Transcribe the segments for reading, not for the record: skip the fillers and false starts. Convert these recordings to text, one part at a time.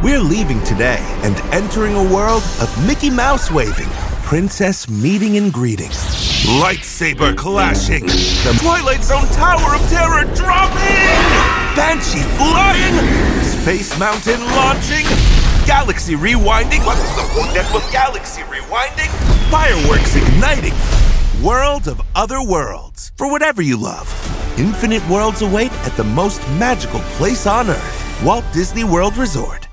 We're leaving today and entering a world of Mickey Mouse waving, princess meeting and greeting, lightsaber clashing, the Twilight Zone Tower of Terror dropping, Banshee flying, Space Mountain launching, galaxy rewinding, what's the that with galaxy rewinding, fireworks igniting, world of other worlds, for whatever you love. Infinite worlds await at the most magical place on Earth, Walt Disney World Resort.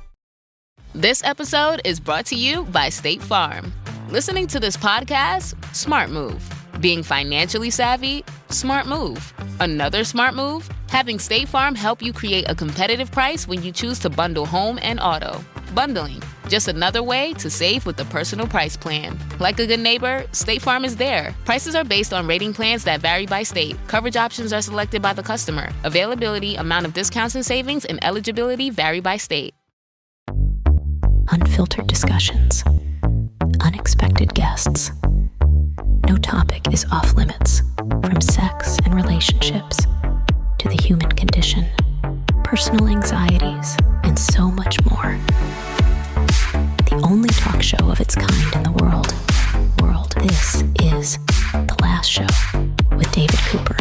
This episode is brought to you by State Farm. Listening to this podcast? Smart move. Being financially savvy? Smart move. Another smart move? Having State Farm help you create a competitive price when you choose to bundle home and auto. Bundling, just another way to save with the personal price plan. Like a good neighbor, State Farm is there. Prices are based on rating plans that vary by state. Coverage options are selected by the customer. Availability, amount of discounts and savings, and eligibility vary by state. Unfiltered discussions, unexpected guests. No topic is off limits, from sex and relationships to the human condition, personal anxieties, and so much more. The only talk show of its kind in the world. This is The Last Show with David Cooper.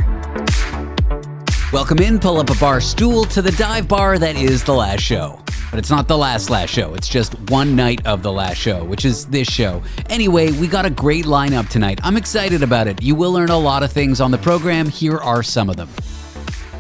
Welcome in, pull up a bar stool to the dive bar that is The Last Show. But it's not the last show. It's just one night of The Last Show, which is this show. Anyway, we got a great lineup tonight. I'm excited about it. You will learn a lot of things on the program. Here are some of them.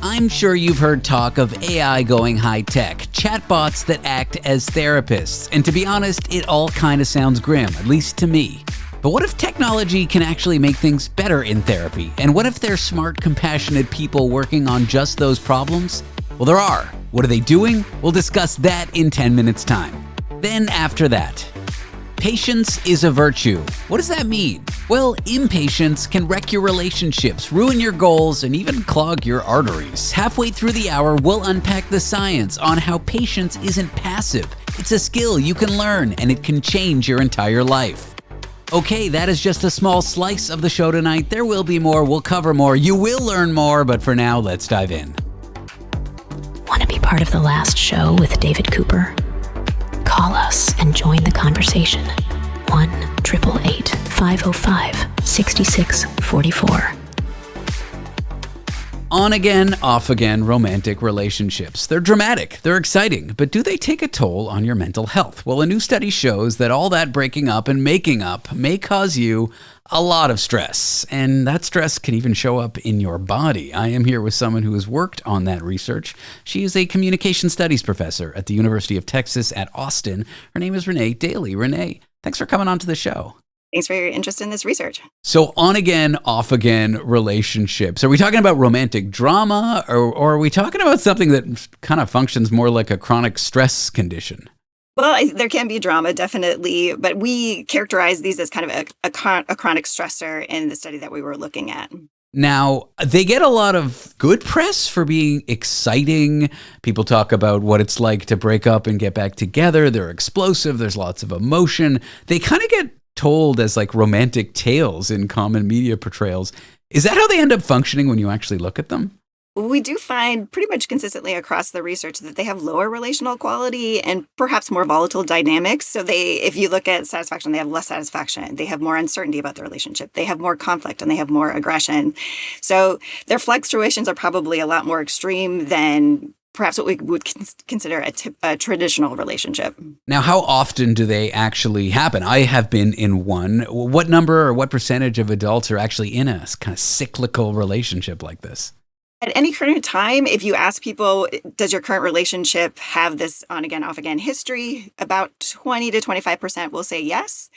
I'm sure you've heard talk of AI going high-tech, chatbots that act as therapists. And to be honest, it all kind of sounds grim, at least to me. But what if technology can actually make things better in therapy? And what if there's smart, compassionate people working on just those problems? Well, there are. What are they doing? We'll discuss that in 10 minutes' time. Then after that, patience is a virtue. What does that mean? Well, impatience can wreck your relationships, ruin your goals, and even clog your arteries. Halfway through the hour, we'll unpack the science on how patience isn't passive. It's a skill you can learn, and it can change your entire life. Okay, that is just a small slice of the show tonight. There will be more. We'll cover more. You will learn more, but for now, let's dive in. Want to be part of The Last Show with David Cooper? Call us and join the conversation. 1-888-505-6644. On again, off again romantic relationships. They're dramatic, they're exciting, but do they take a toll on your mental health? Well, a new study shows that all that breaking up and making up may cause you a lot of stress, and that stress can even show up in your body. I am here with someone who has worked on that research. She is a communication studies professor at the University of Texas at Austin. Her name is René Dailey. René, thanks for coming on to the show. Thanks for your interest in this research. So on again, off again relationships. Are we talking about romantic drama or are we talking about something that kind of functions more like a chronic stress condition? Well, there can be drama, definitely, but we characterize these as kind of a chronic stressor in the study that we were looking at. Now, they get a lot of good press for being exciting. People talk about what it's like to break up and get back together. They're explosive. There's lots of emotion. They kind of get told as like romantic tales in common media portrayals. Is that how they end up functioning when you actually look at them? We do find pretty much consistently across the research that they have lower relational quality and perhaps more volatile dynamics. So if you look at satisfaction, they have less satisfaction. They have more uncertainty about the relationship. They have more conflict and they have more aggression. So their fluctuations are probably a lot more extreme than perhaps what we would consider a traditional relationship. Now, how often do they actually happen? I have been in one. What number or what percentage of adults are actually in a kind of cyclical relationship like this? At any current time, if you ask people, does your current relationship have this on-again, off-again history? About 20 to 25% will say yes.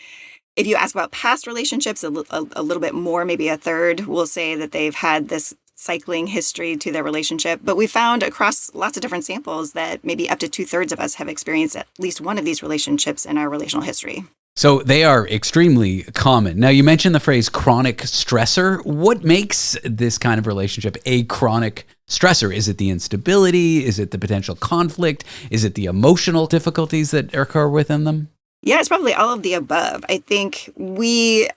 If you ask about past relationships, a little bit more, maybe a third, will say that they've had this cycling history to their relationship. But we found across lots of different samples that maybe up to 2/3 of us have experienced at least one of these relationships in our relational history. So they are extremely common. Now, you mentioned the phrase chronic stressor. What makes this kind of relationship a chronic stressor? Is it the instability? Is it the potential conflict? Is it the emotional difficulties that occur within them? Yeah, it's probably all of the above. I think we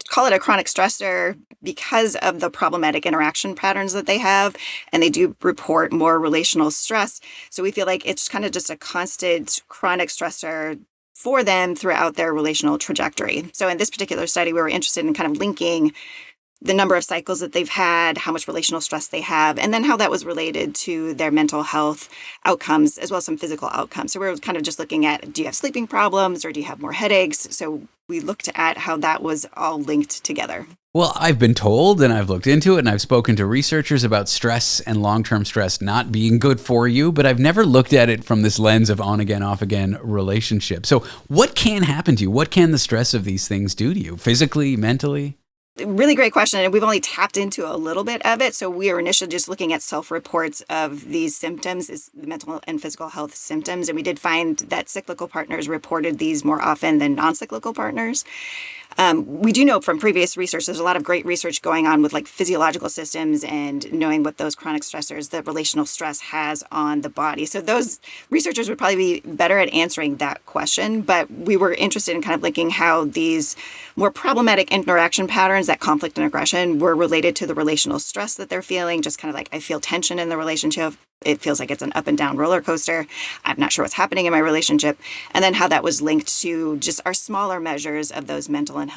call it a chronic stressor because of the problematic interaction patterns that they have, and they do report more relational stress. So we feel like it's kind of just a constant chronic stressor for them throughout their relational trajectory. So in this particular study, we were interested in kind of linking the number of cycles that they've had, how much relational stress they have, and then how that was related to their mental health outcomes, as well as some physical outcomes. So we're kind of just looking at, do you have sleeping problems or do you have more headaches? So we looked at how that was all linked together. Well, I've been told, and I've looked into it, and I've spoken to researchers about stress and long-term stress not being good for you, but I've never looked at it from this lens of on-again, off-again relationship. So what can happen to you? What can the stress of these things do to you, physically, mentally? Really great question. And we've only tapped into a little bit of it. So we are initially just looking at self-reports of these symptoms, is the mental and physical health symptoms. And we did find that cyclical partners reported these more often than non-cyclical partners. We do know from previous research, there's a lot of great research going on with like physiological systems and knowing what those chronic stressors, the relational stress has on the body. So those researchers would probably be better at answering that question. But we were interested in kind of linking how these more problematic interaction patterns, that conflict and aggression, were related to the relational stress that they're feeling. Just kind of like, I feel tension in the relationship. It feels like it's an up and down roller coaster. I'm not sure what's happening in my relationship. And then how that was linked to just our smaller measures of those mental and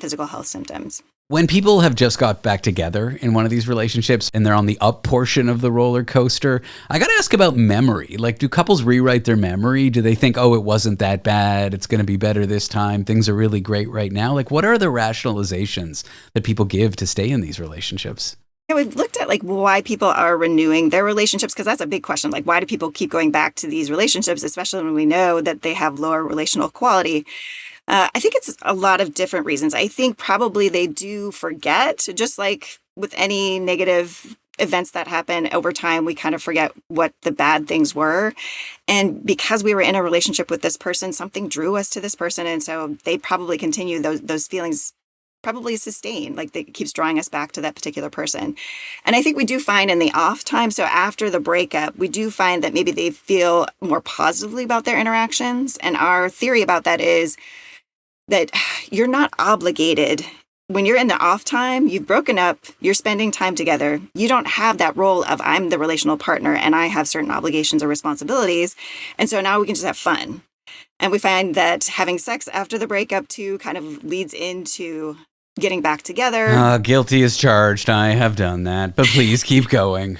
physical health symptoms. When people have just got back together in one of these relationships and they're on the up portion of the roller coaster, I got to ask about memory. Like, do couples rewrite their memory? Do they think, oh, it wasn't that bad, it's going to be better this time, things are really great right now? Like, what are the rationalizations that people give to stay in these relationships? Yeah, we've looked at like why people are renewing their relationships, because that's a big question. Like, why do people keep going back to these relationships, especially when we know that they have lower relational quality? I think it's a lot of different reasons. I think probably they do forget, just like with any negative events that happen over time, we kind of forget what the bad things were. And because we were in a relationship with this person, something drew us to this person. And so they probably continue those feelings, probably sustain, like it keeps drawing us back to that particular person. And I think we do find in the off time, so after the breakup, we do find that maybe they feel more positively about their interactions. And our theory about that is that you're not obligated. When you're in the off time, you've broken up, you're spending time together. You don't have that role of I'm the relational partner and I have certain obligations or responsibilities. And so now we can just have fun. And we find that having sex after the breakup too kind of leads into getting back together. Guilty as charged. I have done that, but please keep going.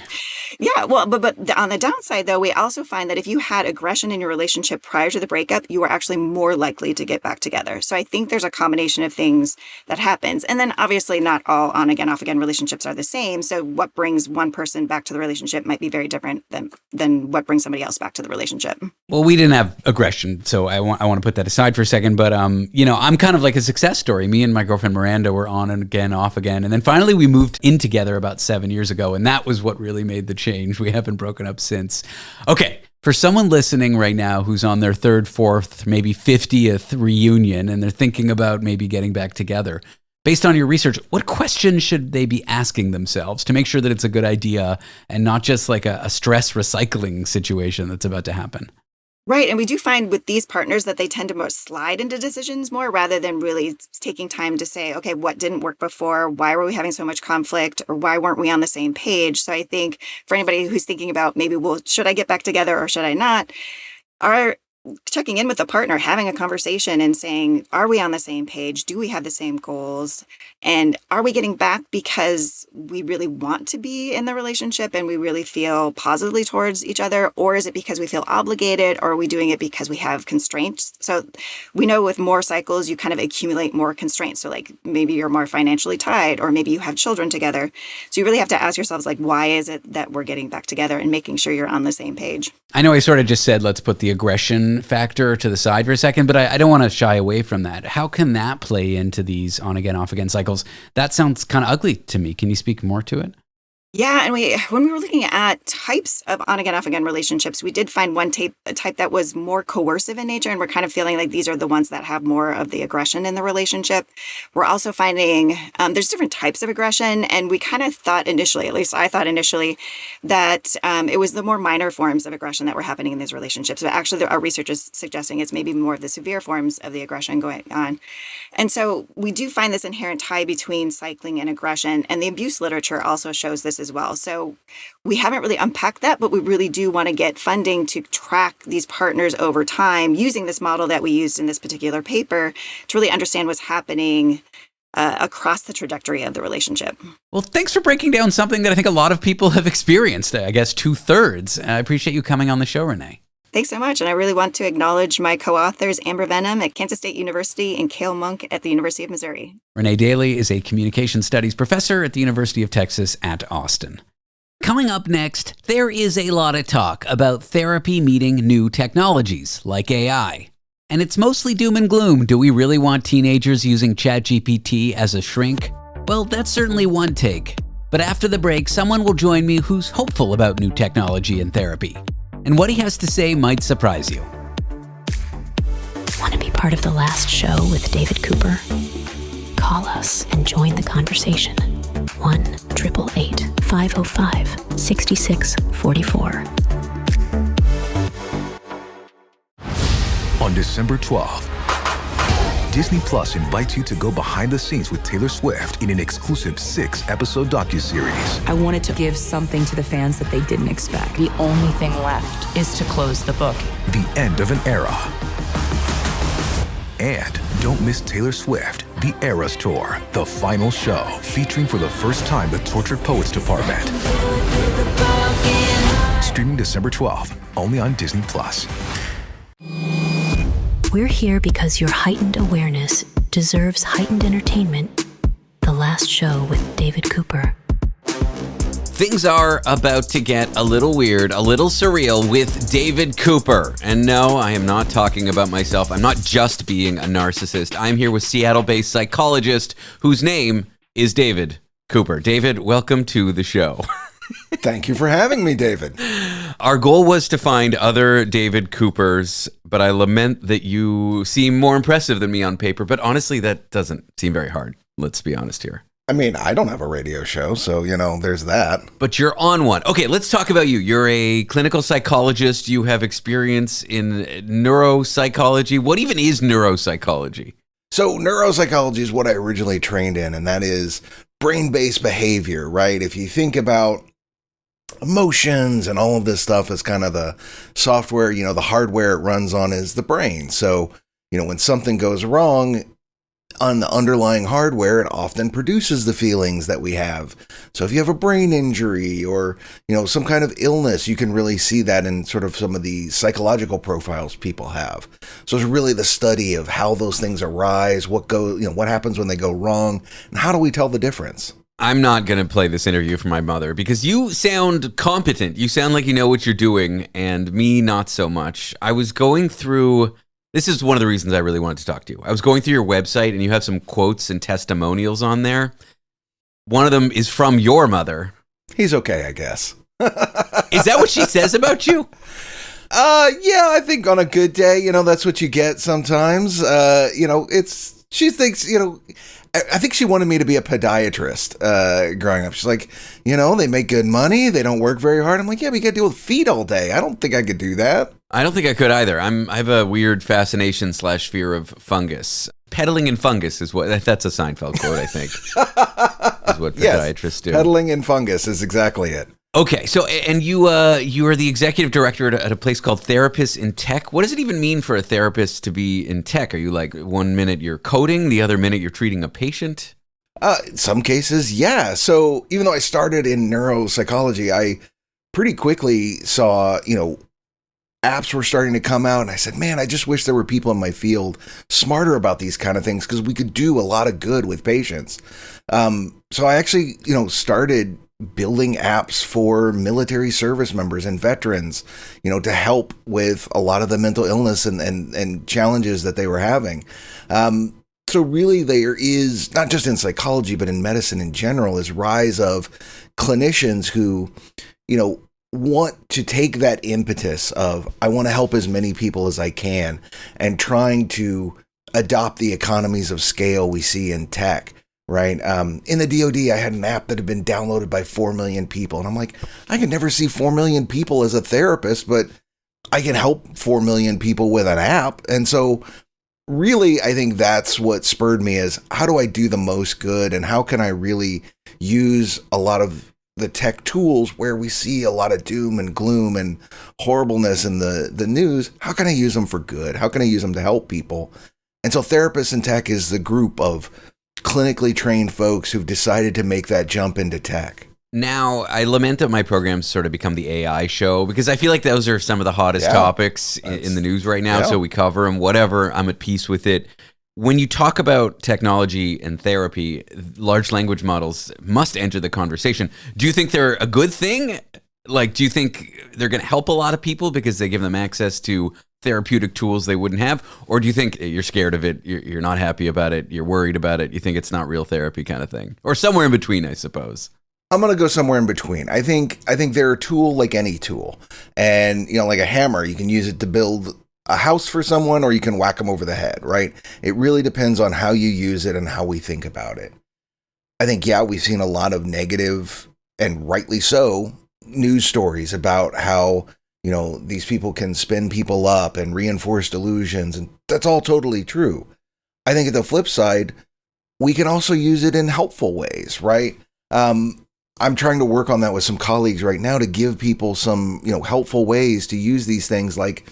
Yeah, well, but on the downside, though, we also find that if you had aggression in your relationship prior to the breakup, you are actually more likely to get back together. So I think there's a combination of things that happens. And then obviously not all on-again, off-again relationships are the same. So what brings one person back to the relationship might be very different than what brings somebody else back to the relationship. Well, we didn't have aggression, so I want to put that aside for a second. But, I'm kind of like a success story. Me and my girlfriend Miranda were on and again, off again. And then finally we moved in together about 7 years ago. And that was what really made the change. We haven't broken up since. Okay, for someone listening right now who's on their third, fourth, maybe 50th reunion, and they're thinking about maybe getting back together, based on your research, what questions should they be asking themselves to make sure that it's a good idea and not just like a stress recycling situation that's about to happen? Right. And we do find with these partners that they tend to more slide into decisions more rather than really taking time to say, okay, what didn't work before? Why were we having so much conflict? Or why weren't we on the same page? So I think for anybody who's thinking about maybe, well, should I get back together or should I not? Our checking in with the partner, having a conversation and saying, are we on the same page? Do we have the same goals? And are we getting back because we really want to be in the relationship and we really feel positively towards each other? Or is it because we feel obligated? Or are we doing it because we have constraints? So we know with more cycles, you kind of accumulate more constraints. So like maybe you're more financially tied, or maybe you have children together. So you really have to ask yourselves, like, why is it that we're getting back together and making sure you're on the same page? I know I sort of just said, let's put the aggression factor to the side for a second, but I don't want to shy away from that. How can that play into these on again, off again cycles? That sounds kind of ugly to me. Can you speak more to it? Yeah, and when we were looking at types of on again, off again relationships, we did find a type that was more coercive in nature, and we're kind of feeling like these are the ones that have more of the aggression in the relationship. We're also finding there's different types of aggression, and we kind of thought initially, at least I thought initially, that it was the more minor forms of aggression that were happening in these relationships. But actually, our research is suggesting it's maybe more of the severe forms of the aggression going on. And so we do find this inherent tie between cycling and aggression, and the abuse literature also shows this as well. So we haven't really unpacked that, but we really do want to get funding to track these partners over time using this model that we used in this particular paper to really understand what's happening across the trajectory of the relationship. Well, thanks for breaking down something that I think a lot of people have experienced, I guess 2/3. I appreciate you coming on the show, René. Thanks so much. And I really want to acknowledge my co-authors, Amber Venom at Kansas State University and Cale Monk at the University of Missouri. René Dailey is a communication studies professor at the University of Texas at Austin. Coming up next, there is a lot of talk about therapy meeting new technologies like AI. And it's mostly doom and gloom. Do we really want teenagers using ChatGPT as a shrink? Well, that's certainly one take. But after the break, someone will join me who's hopeful about new technology in therapy. And what he has to say might surprise you. Want to be part of the last show with David Cooper? Call us and join the conversation. 1-888-505-6644. On December 12th, Disney Plus invites you to go behind the scenes with Taylor Swift in an exclusive 6-episode docuseries. I wanted to give something to the fans that they didn't expect. The only thing left is to close the book. The end of an era. And don't miss Taylor Swift, The Eras Tour, the final show, featuring for the first time the Tortured Poets Department. Streaming December 12th, only on Disney Plus. We're here because your heightened awareness deserves heightened entertainment. The last show with David Cooper. Things are about to get a little weird, a little surreal with David Cooper. And no, I am not talking about myself. I'm not just being a narcissist. I'm here with Seattle-based psychologist whose name is David Cooper. David, welcome to the show. Thank you for having me, David. Our goal was to find other David Coopers, but I lament that you seem more impressive than me on paper. But honestly, that doesn't seem very hard. Let's be honest here. I mean, I don't have a radio show, so, there's that. But you're on one. Okay, let's talk about you. You're a clinical psychologist. You have experience in neuropsychology. What even is neuropsychology? So neuropsychology is what I originally trained in, and that is brain-based behavior, right? If you think about emotions and all of this stuff as kind of the software, the hardware it runs on is the brain. So, when something goes wrong on the underlying hardware, it often produces the feelings that we have. So if you have a brain injury or, some kind of illness, you can really see that in sort of some of the psychological profiles people have. So it's really the study of how those things arise, what happens when they go wrong, and how do we tell the difference? I'm not going to play this interview for my mother because you sound competent. You sound like you know what you're doing, and me, not so much. I was going through, this is one of the reasons I really wanted to talk to you. I was going through your website, and you have some quotes and testimonials on there. One of them is from your mother. He's okay, I guess. Is that what she says about you? Yeah, I think on a good day, that's what you get sometimes. She thinks, I think she wanted me to be a podiatrist growing up. She's like, they make good money. They don't work very hard. I'm like, yeah, but you got to deal with feet all day. I don't think I could do that. I don't think I could either. I have a weird fascination / fear of fungus. Peddling in fungus is what, that's a Seinfeld quote, I think, is what podiatrists do. Peddling in fungus is exactly it. Okay, so, and you are the executive director at a place called Therapists in Tech. What does it even mean for a therapist to be in tech? Are you like 1 minute you're coding, the other minute you're treating a patient? In some cases, yeah. So even though I started in neuropsychology, I pretty quickly saw, apps were starting to come out, and I said, man, I just wish there were people in my field smarter about these kind of things because we could do a lot of good with patients. So I actually, started building apps for military service members and veterans, to help with a lot of the mental illness and challenges that they were having. So really there is, not just in psychology, but in medicine in general, is rise of clinicians who, want to take that impetus of, I want to help as many people as I can, and trying to adopt the economies of scale we see in tech, right? In the DoD, I had an app that had been downloaded by 4 million people. And I'm like, I could never see 4 million people as a therapist, but I can help 4 million people with an app. And so really, I think that's what spurred me is, how do I do the most good? And how can I really use a lot of the tech tools where we see a lot of doom and gloom and horribleness in the news? How can I use them for good? How can I use them to help people? And so Therapists in Tech is the group of clinically trained folks who've decided to make that jump into tech. Now, I lament that my programs sort of become the AI show, because I feel like those are some of the hottest topics in the news right now. Yeah. So we cover them, whatever. I'm at peace with it. When you talk about technology and therapy, large language models must enter the conversation. Do you think they're a good thing? Like, do you think they're going to help a lot of people because they give them access to therapeutic tools they wouldn't have? Or do you think you're scared of it, you're not happy about it, you're worried about it, you think it's not real therapy kind of thing? Or somewhere in between, I suppose. I'm going to go somewhere in between. I think they're a tool like any tool. And, like a hammer, you can use it to build a house for someone, or you can whack them over the head, right? It really depends on how you use it and how we think about it. I think, we've seen a lot of negative, and rightly so, news stories about how, these people can spin people up and reinforce delusions, and that's all totally true. I think at the flip side, we can also use it in helpful ways, right? I'm trying to work on that with some colleagues right now to give people some, helpful ways to use these things, like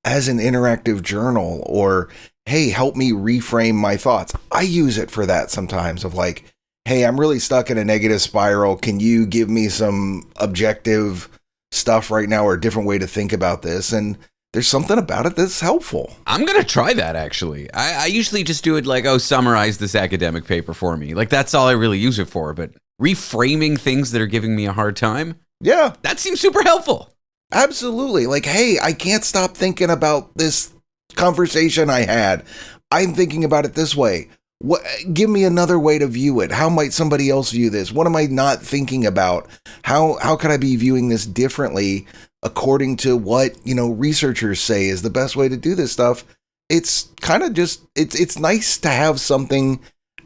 as an interactive journal, or, hey, help me reframe my thoughts. I use it for that sometimes, of like, hey, I'm really stuck in a negative spiral. Can you give me some objective stuff right now, or a different way to think about this? And there's something about it that's helpful. I'm going to try that, actually. I usually just do it like, summarize this academic paper for me. Like, that's all I really use it for. But reframing things that are giving me a hard time, that seems super helpful. Absolutely. Like, hey, I can't stop thinking about this conversation I had. I'm thinking about it this way. Give me another way to view it. How might somebody else view this? What am I not thinking about? How can I be viewing this differently according to what, researchers say is the best way to do this stuff? It's kind of just, it's nice to have something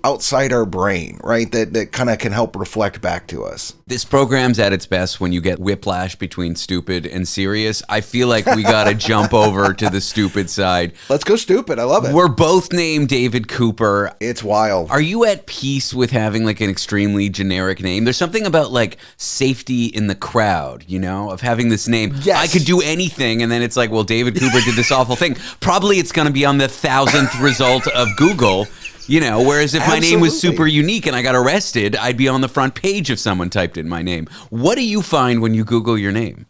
outside our brain, right? That kind of can help reflect back to us. This program's at its best when you get whiplash between stupid and serious. I feel like we got to jump over to the stupid side. Let's go stupid. I love it. We're both named David Cooper. It's wild. Are you at peace with having like an extremely generic name? There's something about like safety in the crowd, of having this name. Yes. I could do anything. And then it's like, well, David Cooper did this awful thing. Probably it's going to be on the 1,000th result of Google. Whereas if my name was super unique and I got arrested, I'd be on the front page if someone typed in my name. What do you find when you Google your name?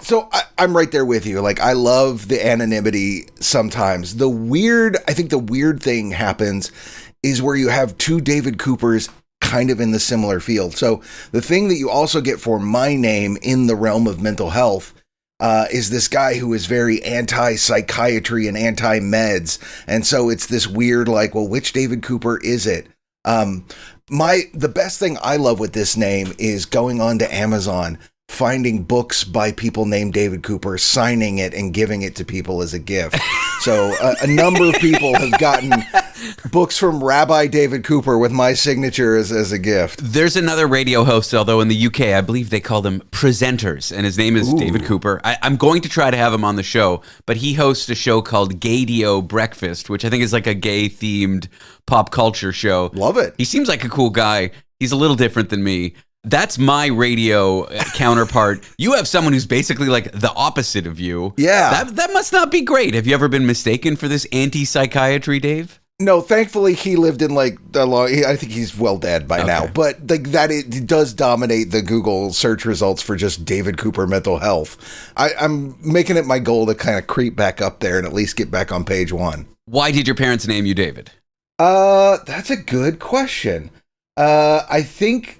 So I'm right there with you. Like, I love the anonymity sometimes. I think the weird thing happens is where you have two David Coopers kind of in the similar field. So the thing that you also get for my name in the realm of mental health is this guy who is very anti-psychiatry and anti-meds. And so it's this weird, like, well, which David Cooper is it? The best thing I love with this name is going on to Amazon, finding books by people named David Cooper, signing it and giving it to people as a gift. So a number of people have gotten books from Rabbi David Cooper with my signature as a gift. There's another radio host, although in the UK, I believe they call them presenters, and his name is David Cooper. I'm going to try to have him on the show, but he hosts a show called Gaydio Breakfast, which I think is like a gay-themed pop culture show. Love it. He seems like a cool guy. He's a little different than me. That's my radio counterpart. You have someone who's basically like the opposite of you. Yeah. That must not be great. Have you ever been mistaken for this anti-psychiatry, Dave? No, thankfully he lived in like a long. I think he's well dead by now. But like that, it does dominate the Google search results for just David Cooper mental health. I'm making it my goal to kind of creep back up there and at least get back on page 1. Why did your parents name you David? That's a good question. I think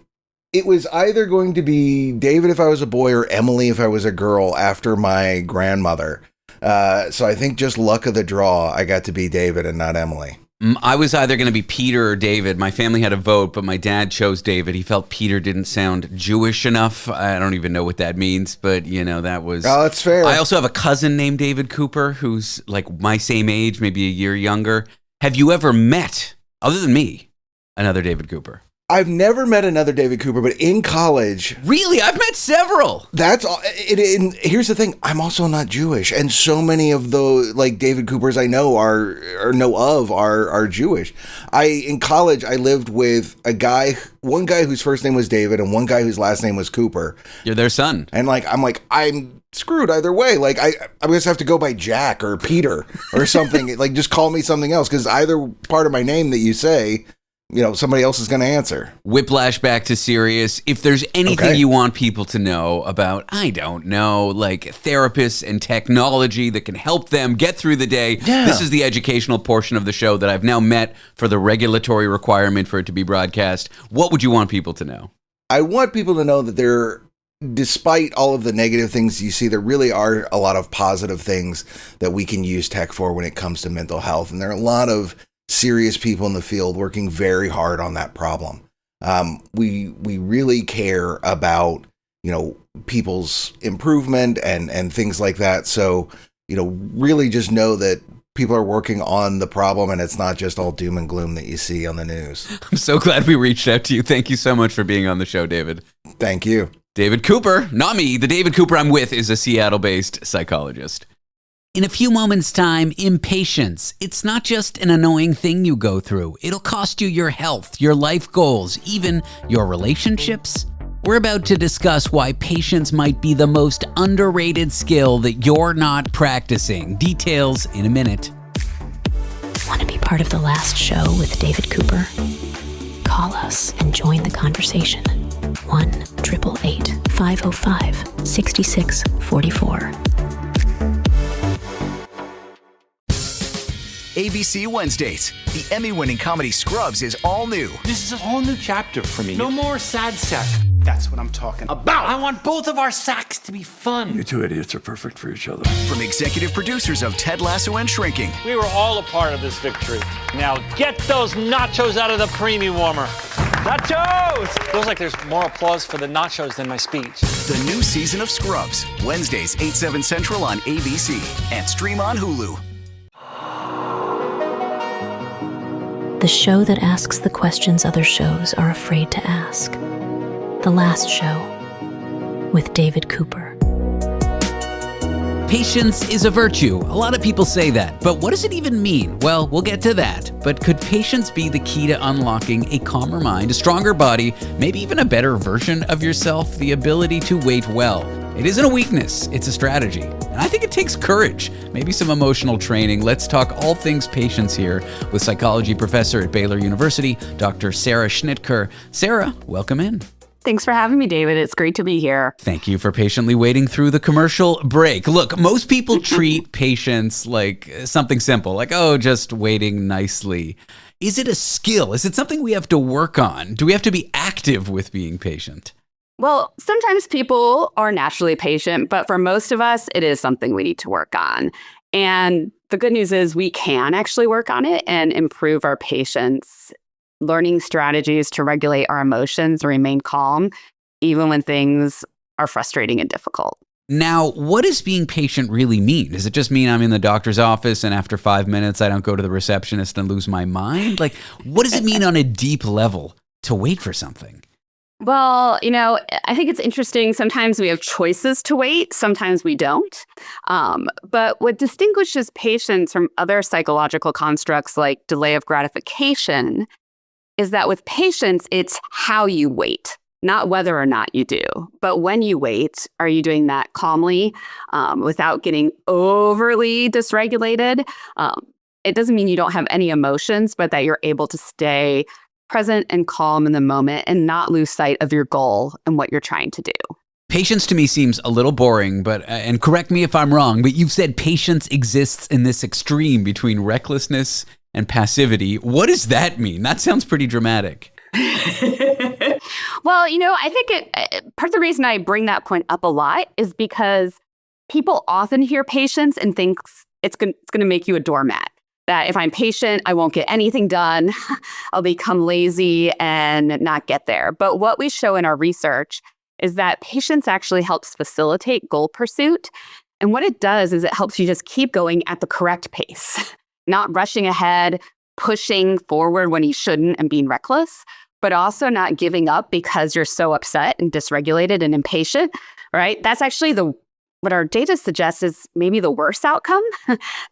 it was either going to be David if I was a boy or Emily if I was a girl after my grandmother. So I think just luck of the draw, I got to be David and not Emily. I was either going to be Peter or David. My family had a vote, but my dad chose David. He felt Peter didn't sound Jewish enough. I don't even know what that means, but that was... Oh, that's fair. I also have a cousin named David Cooper who's like my same age, maybe a year younger. Have you ever met, other than me, another David Cooper? I've never met another David Cooper, but in college... Really? I've met several. That's all. Here's the thing. I'm also not Jewish. And so many of the David Coopers I know are Jewish. In college, I lived with one guy whose first name was David and one guy whose last name was Cooper. You're their son. And I'm screwed either way. I just have to go by Jack or Peter or something. Just call me something else, because either part of my name that you say... somebody else is going to answer. Whiplash back to serious. If there's anything you want people to know about, I don't know, therapists and technology that can help them get through the day, This is the educational portion of the show that I've now met for the regulatory requirement for it to be broadcast. What would you want people to know? I want people to know that despite all of the negative things you see, there really are a lot of positive things that we can use tech for when it comes to mental health. And there are a lot of serious people in the field working very hard on that problem. We really care about, people's improvement and things like that. So, really just know that people are working on the problem and it's not just all doom and gloom that you see on the news. I'm so glad we reached out to you. Thank you so much for being on the show, David. Thank you. David Cooper, not me. The David Cooper I'm with is a Seattle-based psychologist. In a few moments' time, impatience. It's not just an annoying thing you go through. It'll cost you your health, your life goals, even your relationships. We're about to discuss why patience might be the most underrated skill that you're not practicing. Details in a minute. Want to be part of the last show with David Cooper? Call us and join the conversation. 1-888-505-6644. ABC Wednesdays. The Emmy-winning comedy Scrubs is all new. This is a whole new chapter for me. No more sad sack. That's what I'm talking about. I want both of our sacks to be fun. You two idiots are perfect for each other. From executive producers of Ted Lasso and Shrinking. We were all a part of this victory. Now get those nachos out of the preemie warmer. Nachos! Feels like there's more applause for the nachos than my speech. The new season of Scrubs. Wednesdays, 8/7 Central on ABC. And stream on Hulu. The show that asks the questions other shows are afraid to ask. The Last Show with David Cooper. Patience is a virtue. A lot of people say that, but what does it even mean? Well, we'll get to that. But could patience be the key to unlocking a calmer mind, a stronger body, maybe even a better version of yourself? The ability to wait well. It isn't a weakness, it's a strategy. And I think it takes courage, maybe some emotional training. Let's talk all things patience here with psychology professor at Baylor University, Dr. Sarah Schnitker. Sarah, welcome in. Thanks for having me, David. It's great to be here. Thank you for patiently waiting through the commercial break. Look, most people treat patience like something simple, like, oh, just waiting nicely. Is it a skill? Is it something we have to work on? Do we have to be active with being patient? Well, sometimes people are naturally patient, but for most of us, it is something we need to work on. And the good news is we can actually work on it and improve our patience, learning strategies to regulate our emotions and remain calm, even when things are frustrating and difficult. Now, what does being patient really mean? Does it just mean I'm in the doctor's office and after 5 minutes, I don't go to the receptionist and lose my mind? Like, what does it mean on a deep level to wait for something? Well, I think it's interesting. Sometimes we have choices to wait. Sometimes we don't. But what distinguishes patience from other psychological constructs like delay of gratification is that with patience, it's how you wait, not whether or not you do. But when you wait, are you doing that calmly without getting overly dysregulated? It doesn't mean you don't have any emotions, but that you're able to stay present and calm in the moment and not lose sight of your goal and what you're trying to do. Patience to me seems a little boring, but and correct me if I'm wrong, but you've said patience exists in this extreme between recklessness and passivity. What does that mean? That sounds pretty dramatic. Well, I think part of the reason I bring that point up a lot is because people often hear patience and think it's going to make you a doormat. that if I'm patient, I won't get anything done. I'll become lazy and not get there. But what we show in our research is that patience actually helps facilitate goal pursuit. And what it does is it helps you just keep going at the correct pace, not rushing ahead, pushing forward when you shouldn't and being reckless, but also not giving up because you're so upset and dysregulated and impatient, right? That's actually what our data suggests is maybe the worst outcome,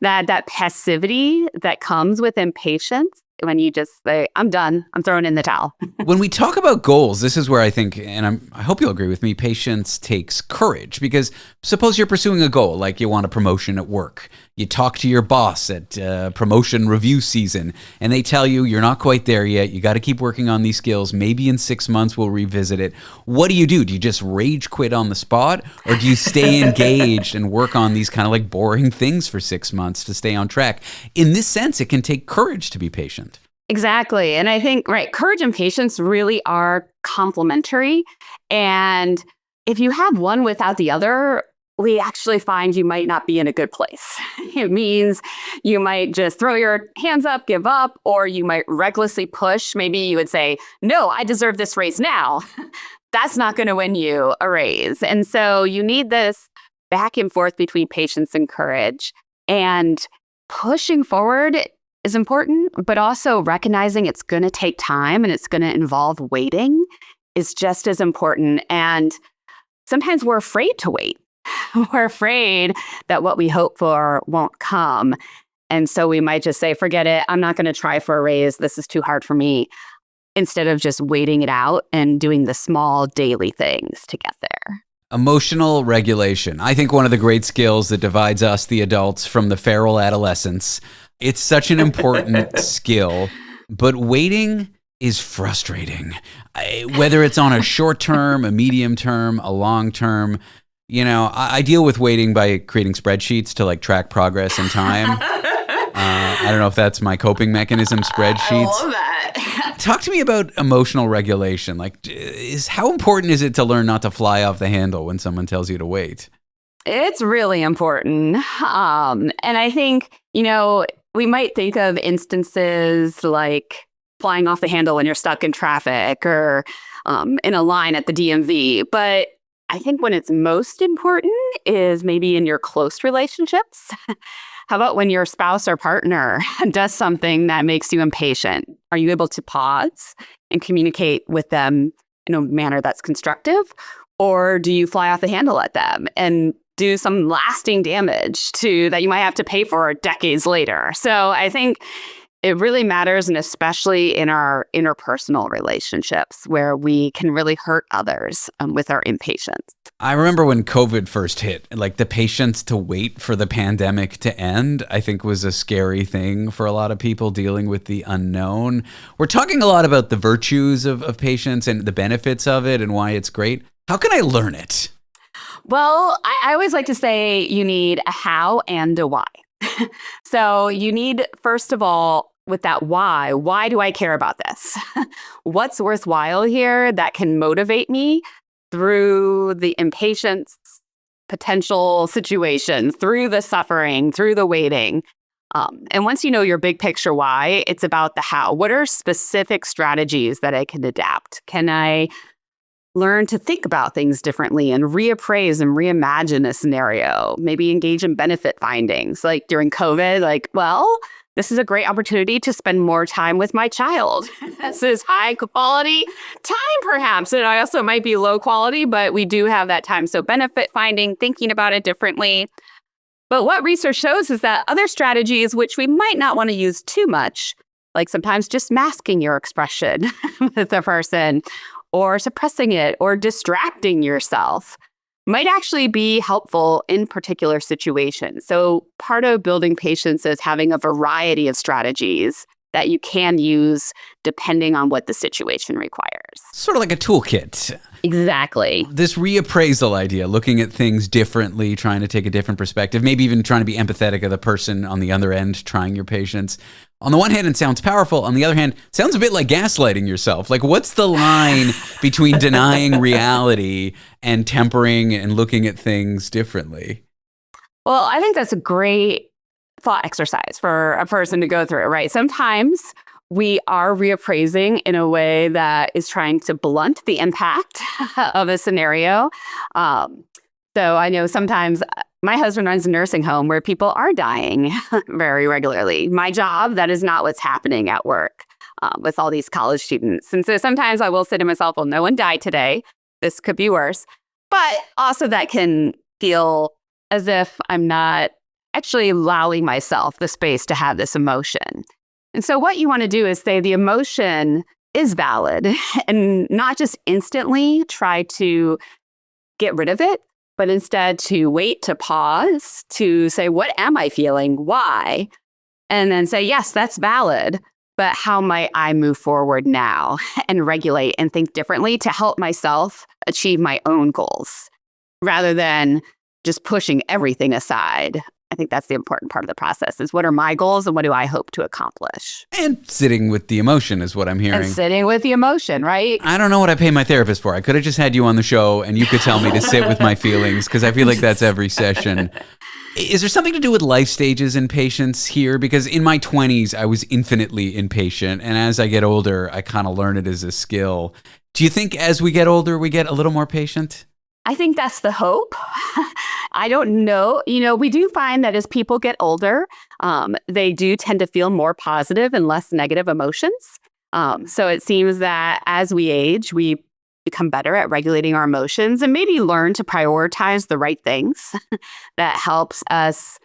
that passivity that comes with impatience when you just say, I'm done, I'm throwing in the towel. When we talk about goals, this is where I think, and I hope you'll agree with me, patience takes courage. Because suppose you're pursuing a goal, like you want a promotion at work. You talk to your boss at promotion review season, and they tell you you're not quite there yet. You got to keep working on these skills. Maybe in 6 months we'll revisit it. What do? Do you just rage quit on the spot? Or do you stay engaged and work on these kind of like boring things for 6 months to stay on track? In this sense, it can take courage to be patient. Exactly. And I think, right, courage and patience really are complementary. And if you have one without the other, we actually find you might not be in a good place. It means you might just throw your hands up, give up, or you might recklessly push. Maybe you would say, no, I deserve this raise now. That's not going to win you a raise. And so you need this back and forth between patience and courage. And pushing forward is important, but also recognizing it's going to take time and it's going to involve waiting is just as important. And sometimes we're afraid to wait. We're afraid that what we hope for won't come. And so we might just say, forget it. I'm not going to try for a raise. This is too hard for me. Instead of just waiting it out and doing the small daily things to get there. Emotional regulation. I think one of the great skills that divides us, the adults, from the feral adolescents. It's such an important skill, but waiting is frustrating. Whether it's on a short term, a medium term, a long term. You know, I deal with waiting by creating spreadsheets to like track progress and time. I don't know if that's my coping mechanism, spreadsheets. I love that. Talk to me about emotional regulation. Like, how important is it to learn not to fly off the handle when someone tells you to wait? It's really important. And I think, you know, we might think of instances like flying off the handle when you're stuck in traffic or in a line at the DMV. But I think when it's most important is maybe in your close relationships. How about when your spouse or partner does something that makes you impatient? Are you able to pause and communicate with them in a manner that's constructive? Or do you fly off the handle at them and do some lasting damage that you might have to pay for decades later? So I think it really matters, and especially in our interpersonal relationships where we can really hurt others with our impatience. I remember when COVID first hit, like the patience to wait for the pandemic to end, I think was a scary thing for a lot of people dealing with the unknown. We're talking a lot about the virtues of patience and the benefits of it and why it's great. How can I learn it? Well, I always like to say you need a how and a why. So you need, first of all, with that why do I care about this? What's worthwhile here that can motivate me through the impatience, potential situations, through the suffering, through the waiting? And once you know your big picture why, it's about the how. What are specific strategies that I can adapt? Can I learn to think about things differently and reappraise and reimagine a scenario? Maybe engage in benefit findings. Like during COVID, this is a great opportunity to spend more time with my child. This is high quality time, perhaps. And I also might be low quality, but we do have that time. So benefit finding, thinking about it differently. But what research shows is that other strategies, which we might not want to use too much, like sometimes just masking your expression with the person, or suppressing it, or distracting yourself, might actually be helpful in particular situations. So part of building patience is having a variety of strategies that you can use depending on what the situation requires. Sort of like a toolkit. Exactly. This reappraisal idea, looking at things differently, trying to take a different perspective, maybe even trying to be empathetic of the person on the other end, trying your patience. On the one hand, it sounds powerful. On the other hand, it sounds a bit like gaslighting yourself. Like, what's the line between denying reality and tempering and looking at things differently? Well, I think that's a great thought exercise for a person to go through, right? Sometimes we are reappraising in a way that is trying to blunt the impact of a scenario. So I know sometimes my husband runs a nursing home where people are dying very regularly. My job, that is not what's happening at work with all these college students. And so sometimes I will say to myself, well, no one died today. This could be worse. But also that can feel as if I'm not actually allowing myself the space to have this emotion. And so what you want to do is say the emotion is valid and not just instantly try to get rid of it, but instead to wait, to pause, to say, what am I feeling? Why? And then say, yes, that's valid, but how might I move forward now and regulate and think differently to help myself achieve my own goals rather than just pushing everything aside. I think that's the important part of the process is what are my goals and what do I hope to accomplish? And sitting with the emotion is what I'm hearing. And sitting with the emotion, right? I don't know what I pay my therapist for. I could have just had you on the show and you could tell me to sit with my feelings because I feel like that's every session. Is there something to do with life stages in patience here? Because in my 20s, I was infinitely impatient. And as I get older, I kind of learn it as a skill. Do you think as we get older, we get a little more patient? I think that's the hope. I don't know. We do find that as people get older, they do tend to feel more positive and less negative emotions. So it seems that as we age, we become better at regulating our emotions and maybe learn to prioritize the right things that helps us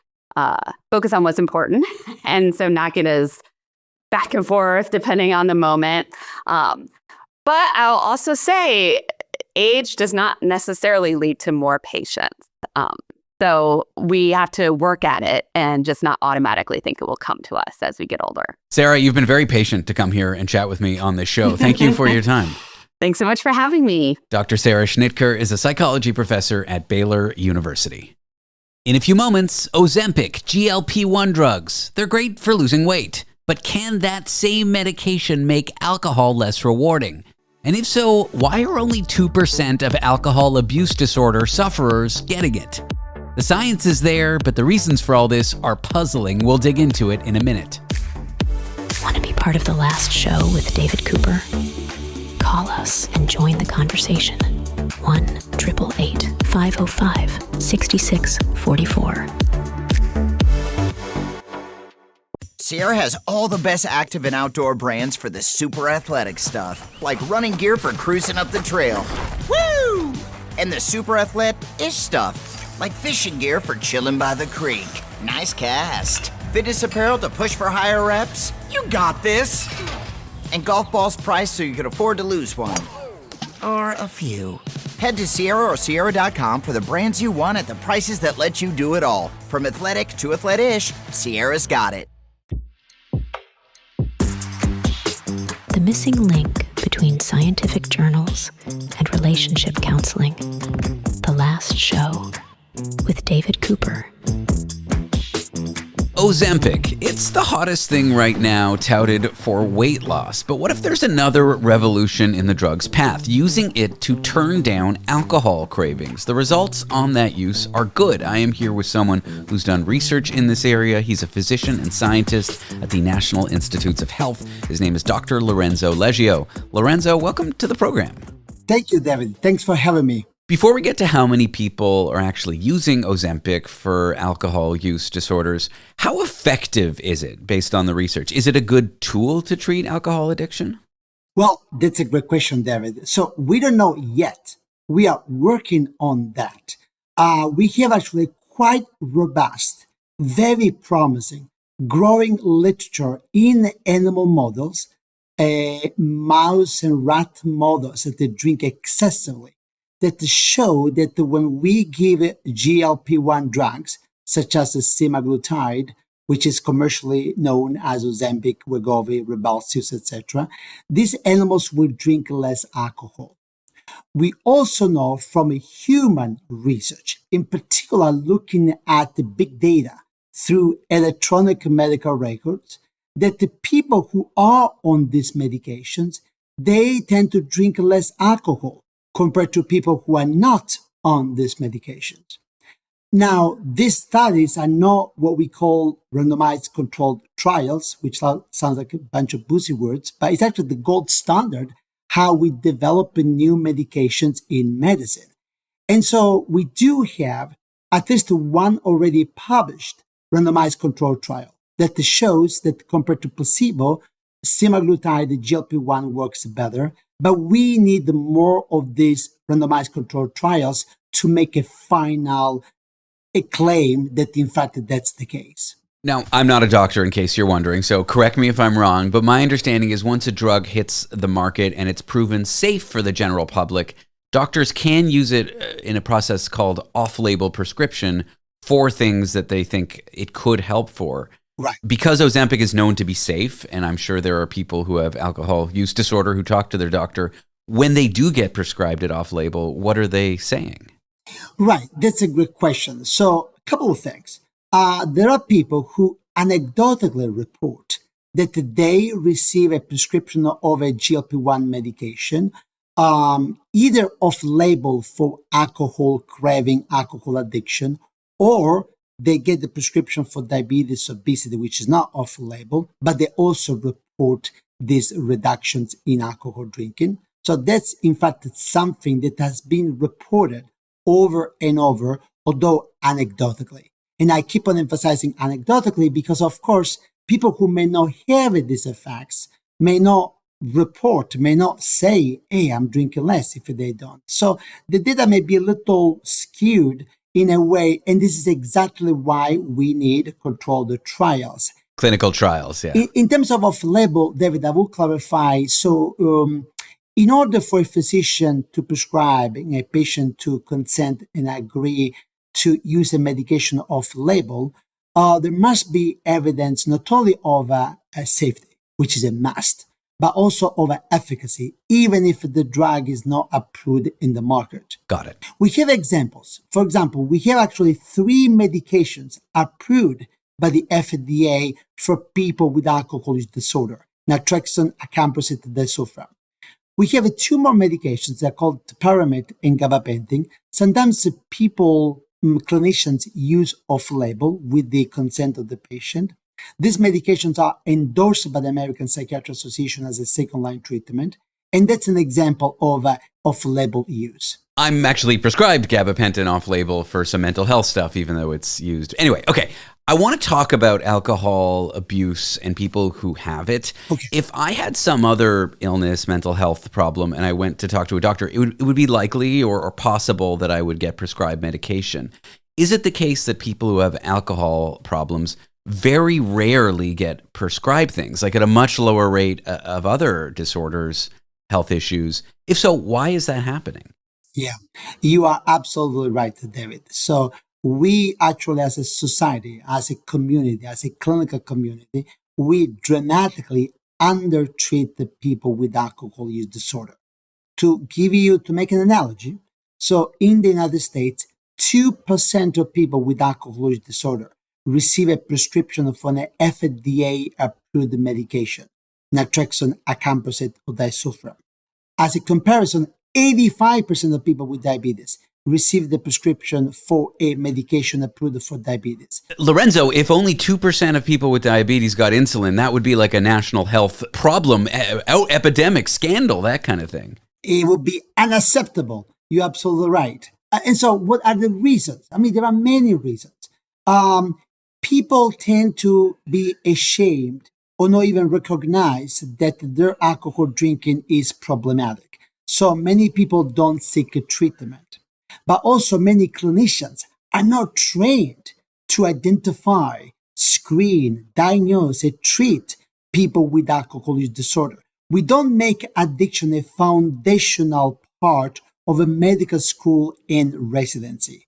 focus on what's important. And so not get as back and forth depending on the moment. But I'll also say age does not necessarily lead to more patience. So we have to work at it and just not automatically think it will come to us as we get older. Sarah, you've been very patient to come here and chat with me on this show. Thank you for your time. Thanks so much for having me. Dr. Sarah Schnitker is a psychology professor at Baylor University. In a few moments, Ozempic, GLP-1 drugs. They're great for losing weight. But can that same medication make alcohol less rewarding? And if so, why are only 2% of alcohol abuse disorder sufferers getting it? The science is there, but the reasons for all this are puzzling. We'll dig into it in a minute. Want to be part of The Last Show with David Cooper? Call us and join the conversation. 1-888-505-6644. Sierra has all the best active and outdoor brands for the super athletic stuff, like running gear for cruising up the trail. Woo! And the super athlete-ish stuff, like fishing gear for chilling by the creek. Nice cast. Fitness apparel to push for higher reps. You got this. And golf balls priced so you can afford to lose one. Or a few. Head to Sierra or Sierra.com for the brands you want at the prices that let you do it all. From athletic to athlete-ish, Sierra's got it. The missing link between scientific journals and relationship counseling. The Last Show with David Cooper. Ozempic, it's the hottest thing right now, touted for weight loss. But what if there's another revolution in the drug's path, using it to turn down alcohol cravings? The results on that use are good. I am here with someone who's done research in this area. He's a physician and scientist at the National Institutes of Health. His name is Dr. Lorenzo Leggio. Lorenzo, welcome to the program. Thank you, David. Thanks for having me. Before we get to how many people are actually using Ozempic for alcohol use disorders, how effective is it based on the research? Is it a good tool to treat alcohol addiction? Well, that's a great question, David. So we don't know yet. We are working on that. We have actually quite robust, very promising, growing literature in animal models, mouse and rat models that they drink excessively, that show that when we give GLP-1 drugs, such as the semaglutide, which is commercially known as Ozempic, Wegovy, Rybelsus, etc., these animals will drink less alcohol. We also know from human research, in particular looking at the big data through electronic medical records, that the people who are on these medications, they tend to drink less alcohol compared to people who are not on these medications. Now, these studies are not what we call randomized controlled trials, which sounds like a bunch of buzzwords, but it's actually the gold standard how we develop new medications in medicine. And so we do have at least one already published randomized controlled trial that shows that compared to placebo, semaglutide, GLP-1 works better. But we need more of these randomized controlled trials to make a claim that in fact that's the case. Now, I'm not a doctor in case you're wondering, so correct me if I'm wrong, but my understanding is once a drug hits the market and it's proven safe for the general public, doctors can use it in a process called off-label prescription for things that they think it could help for. Right. Because Ozempic is known to be safe, and I'm sure there are people who have alcohol use disorder who talk to their doctor, when they do get prescribed it off-label, what are they saying? Right. That's a great question. So a couple of things. There are people who anecdotally report that they receive a prescription of a GLP-1 medication, either off-label for alcohol craving, alcohol addiction, or they get the prescription for diabetes, obesity, which is not off-label, but they also report these reductions in alcohol drinking. So that's, in fact, something that has been reported over and over, although anecdotally. And I keep on emphasizing anecdotally because, of course, people who may not have these effects may not report, may not say, hey, I'm drinking less if they don't. So the data may be a little skewed in a way, and this is exactly why we need controlled trials. Clinical trials, yeah. In terms of off-label, David, I will clarify. So in order for a physician to prescribe a patient to consent and agree to use a medication off-label, there must be evidence not only of safety, which is a must, but also of efficacy, even if the drug is not approved in the market. Got it. We have examples. For example, we have actually 3 medications approved by the FDA for people with alcohol use disorder: naltrexone, acamprosate, disulfiram. We have 2 more medications that are called topiramate and gabapentin. Sometimes people, clinicians, use off-label with the consent of the patient. These medications are endorsed by the American Psychiatric Association as a second-line treatment, and that's an example of off-label use. I'm actually prescribed gabapentin off-label for some mental health stuff, even though it's used. Anyway, okay. I want to talk about alcohol abuse and people who have it. Okay. If I had some other illness, mental health problem, and I went to talk to a doctor, it would be likely or possible that I would get prescribed medication. Is it the case that people who have alcohol problems very rarely get prescribed things, like at a much lower rate of other disorders, health issues? If so, why is that happening? Yeah, you are absolutely right, David. So we actually, as a society, as a community, as a clinical community, we dramatically undertreat the people with alcohol use disorder. To make an analogy, so in the United States, 2% of people with alcohol use disorder receive a prescription for an FDA-approved medication, naltrexone, acamprosate, or disulfiram. As a comparison, 85% of people with diabetes receive the prescription for a medication approved for diabetes. Lorenzo, if only 2% of people with diabetes got insulin, that would be like a national health problem, epidemic, scandal, that kind of thing. It would be unacceptable. You're absolutely right. And so what are the reasons? I mean, there are many reasons. People tend to be ashamed or not even recognize that their alcohol drinking is problematic. So many people don't seek a treatment. But also many clinicians are not trained to identify, screen, diagnose, and treat people with alcohol use disorder. We don't make addiction a foundational part of a medical school and residency.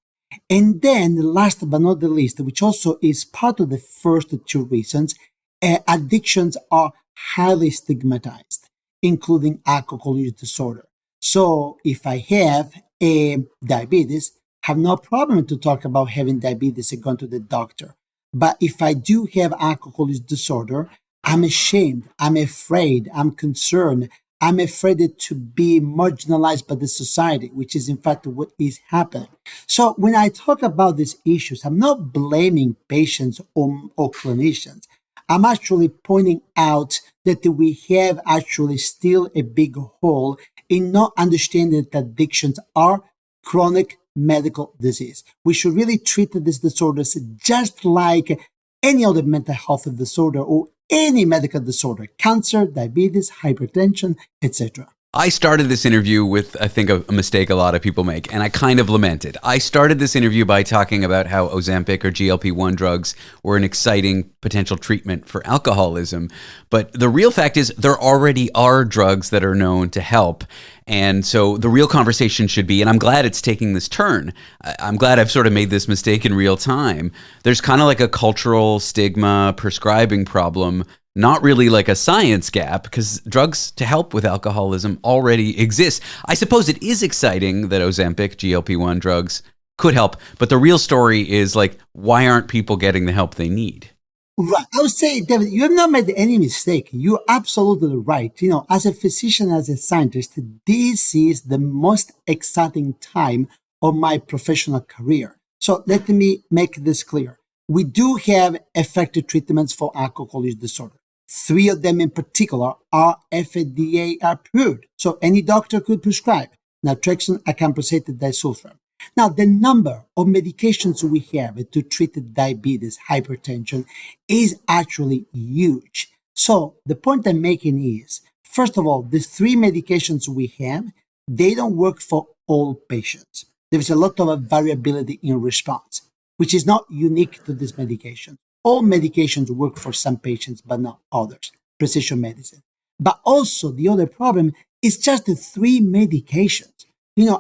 And then, last but not the least, which also is part of the first 2 reasons, addictions are highly stigmatized, including alcohol use disorder. So if I have a diabetes, have no problem to talk about having diabetes and going to the doctor. But if I do have alcohol use disorder, I'm ashamed, I'm afraid, I'm concerned, I'm afraid to be marginalized by the society, which is in fact what is happening. So when I talk about these issues, I'm not blaming patients or clinicians. I'm actually pointing out that we have actually still a big hole in not understanding that addictions are chronic medical disease. We should really treat these disorders just like any other mental health disorder or any medical disorder, cancer, diabetes, hypertension, etc. I started this interview with, I think, a mistake a lot of people make, and I kind of lament it. I started this interview by talking about how Ozempic or GLP-1 drugs were an exciting potential treatment for alcoholism. But the real fact is there already are drugs that are known to help. And so the real conversation should be, and I'm glad it's taking this turn. I'm glad I've sort of made this mistake in real time. There's kind of like a cultural stigma prescribing problem, not really like a science gap, because drugs to help with alcoholism already exist. I suppose it is exciting that Ozempic, GLP-1 drugs could help, but the real story is like, why aren't people getting the help they need? Right. I would say, David, you have not made any mistake. You're absolutely right. As a physician, as a scientist, this is the most exciting time of my professional career. So let me make this clear. We do have effective treatments for alcohol use disorder. 3 of them in particular are FDA approved. So any doctor could prescribe naltrexone, acamprosate, disulfiram. Now, the number of medications we have to treat diabetes, hypertension is actually huge. So the point I'm making is, first of all, the 3 medications we have, they don't work for all patients. There's a lot of variability in response, which is not unique to this medication. All medications work for some patients, but not others. Precision medicine. But also the other problem is just the 3 medications.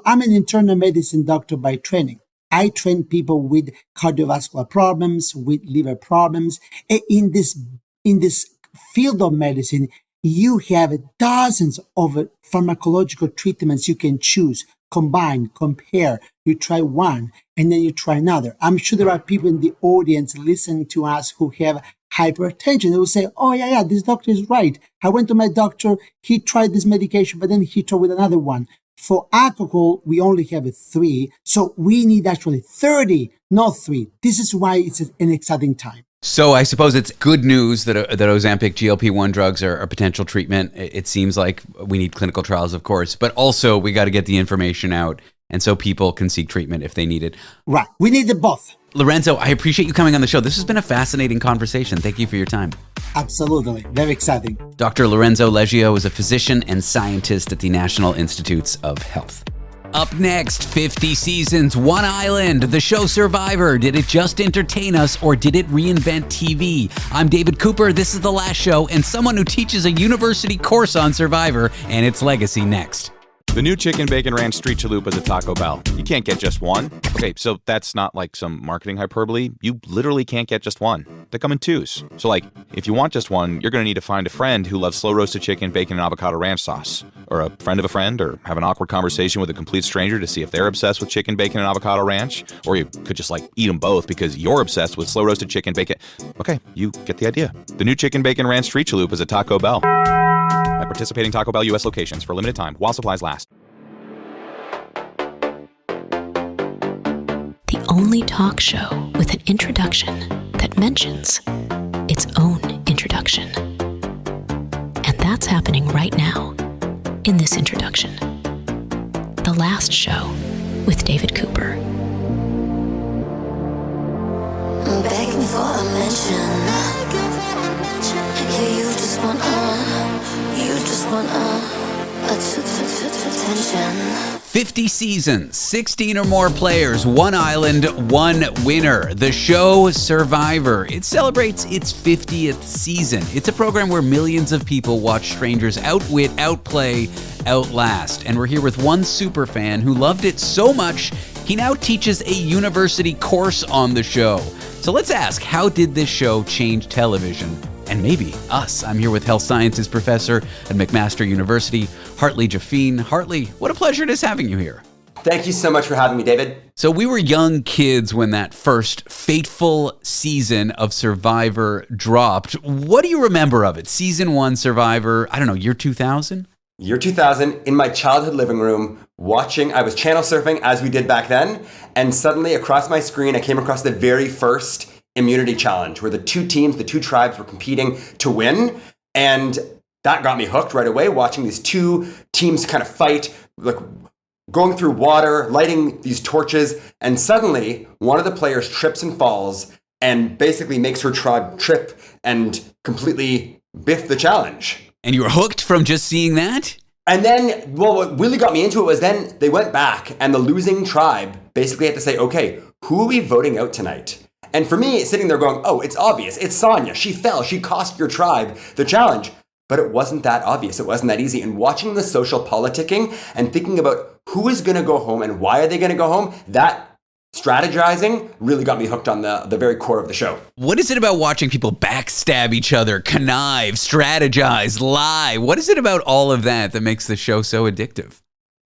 I'm an internal medicine doctor by training. I train people with cardiovascular problems, with liver problems. In this field of medicine, you have dozens of pharmacological treatments you can choose, combine, compare. You try one, and then you try another. I'm sure there are people in the audience listening to us who have hypertension. They will say, oh, yeah, this doctor is right. I went to my doctor. He tried this medication, but then he tried with another one. For alcohol, we only have 3. So we need actually 30, not 3. This is why it's an exciting time. So I suppose it's good news that Ozempic GLP-1 drugs are a potential treatment. It seems like we need clinical trials, of course, but also we got to get the information out, and so people can seek treatment if they need it. Right. We need the both. Lorenzo, I appreciate you coming on the show. This has been a fascinating conversation. Thank you for your time. Absolutely. Very exciting. Dr. Lorenzo Leggio is a physician and scientist at the National Institutes of Health. Up next, 50 seasons, one island, the show Survivor. Did it just entertain us or did it reinvent TV? I'm David Cooper. This is The Last Show, and someone who teaches a university course on Survivor and its legacy next. The new Chicken Bacon Ranch Street Chalupa at Taco Bell. You can't get just one. Okay, so that's not like some marketing hyperbole. You literally can't get just one. They come in 2s. So if you want just one, you're going to need to find a friend who loves slow-roasted chicken, bacon, and avocado ranch sauce. Or a friend of a friend, or have an awkward conversation with a complete stranger to see if they're obsessed with chicken, bacon, and avocado ranch. Or you could just eat them both because you're obsessed with slow-roasted chicken, bacon. Okay, you get the idea. The new Chicken Bacon Ranch Street Chalupa is at Taco Bell. At participating Taco Bell U.S. locations for a limited time while supplies last. The only talk show with an introduction that mentions its own introduction. And that's happening right now in this introduction. The Last Show with David Cooper. Begging for a mention. Yeah, you just want attention. 50 seasons, 16 or more players, one island, one winner. The show Survivor. It celebrates its 50th season. It's a program where millions of people watch strangers outwit, outplay, outlast. And we're here with one super fan who loved it so much, he now teaches a university course on the show. So let's ask, how did this show change television? And maybe us. I'm here with health sciences professor at McMaster University, Hartley Jafine. Hartley, what a pleasure it is having you here. Thank you so much for having me, David. So we were young kids when that first fateful season of Survivor dropped. What do you remember of it? Season 1 Survivor, I don't know, year 2000? year 2000, in my childhood living room, I was channel surfing as we did back then, and suddenly across my screen, I came across the very first immunity challenge where the two tribes were competing to win, and that got me hooked right away, watching these two teams kind of fight, like going through water, lighting these torches, and suddenly one of the players trips and falls and basically makes her tribe trip and completely biff the challenge. And you were hooked from just seeing that? And then, well, what really got me into it was then they went back and the losing tribe basically had to say, okay, who are we voting out tonight? And for me, sitting there going, oh, it's obvious. It's Sonia. She fell. She cost your tribe the challenge. But it wasn't that obvious. It wasn't that easy. And watching the social politicking and thinking about who is going to go home and why are they going to go home, that strategizing really got me hooked on the very core of the show. What is it about watching people backstab each other, connive, strategize, lie? What is it about all of that makes the show so addictive?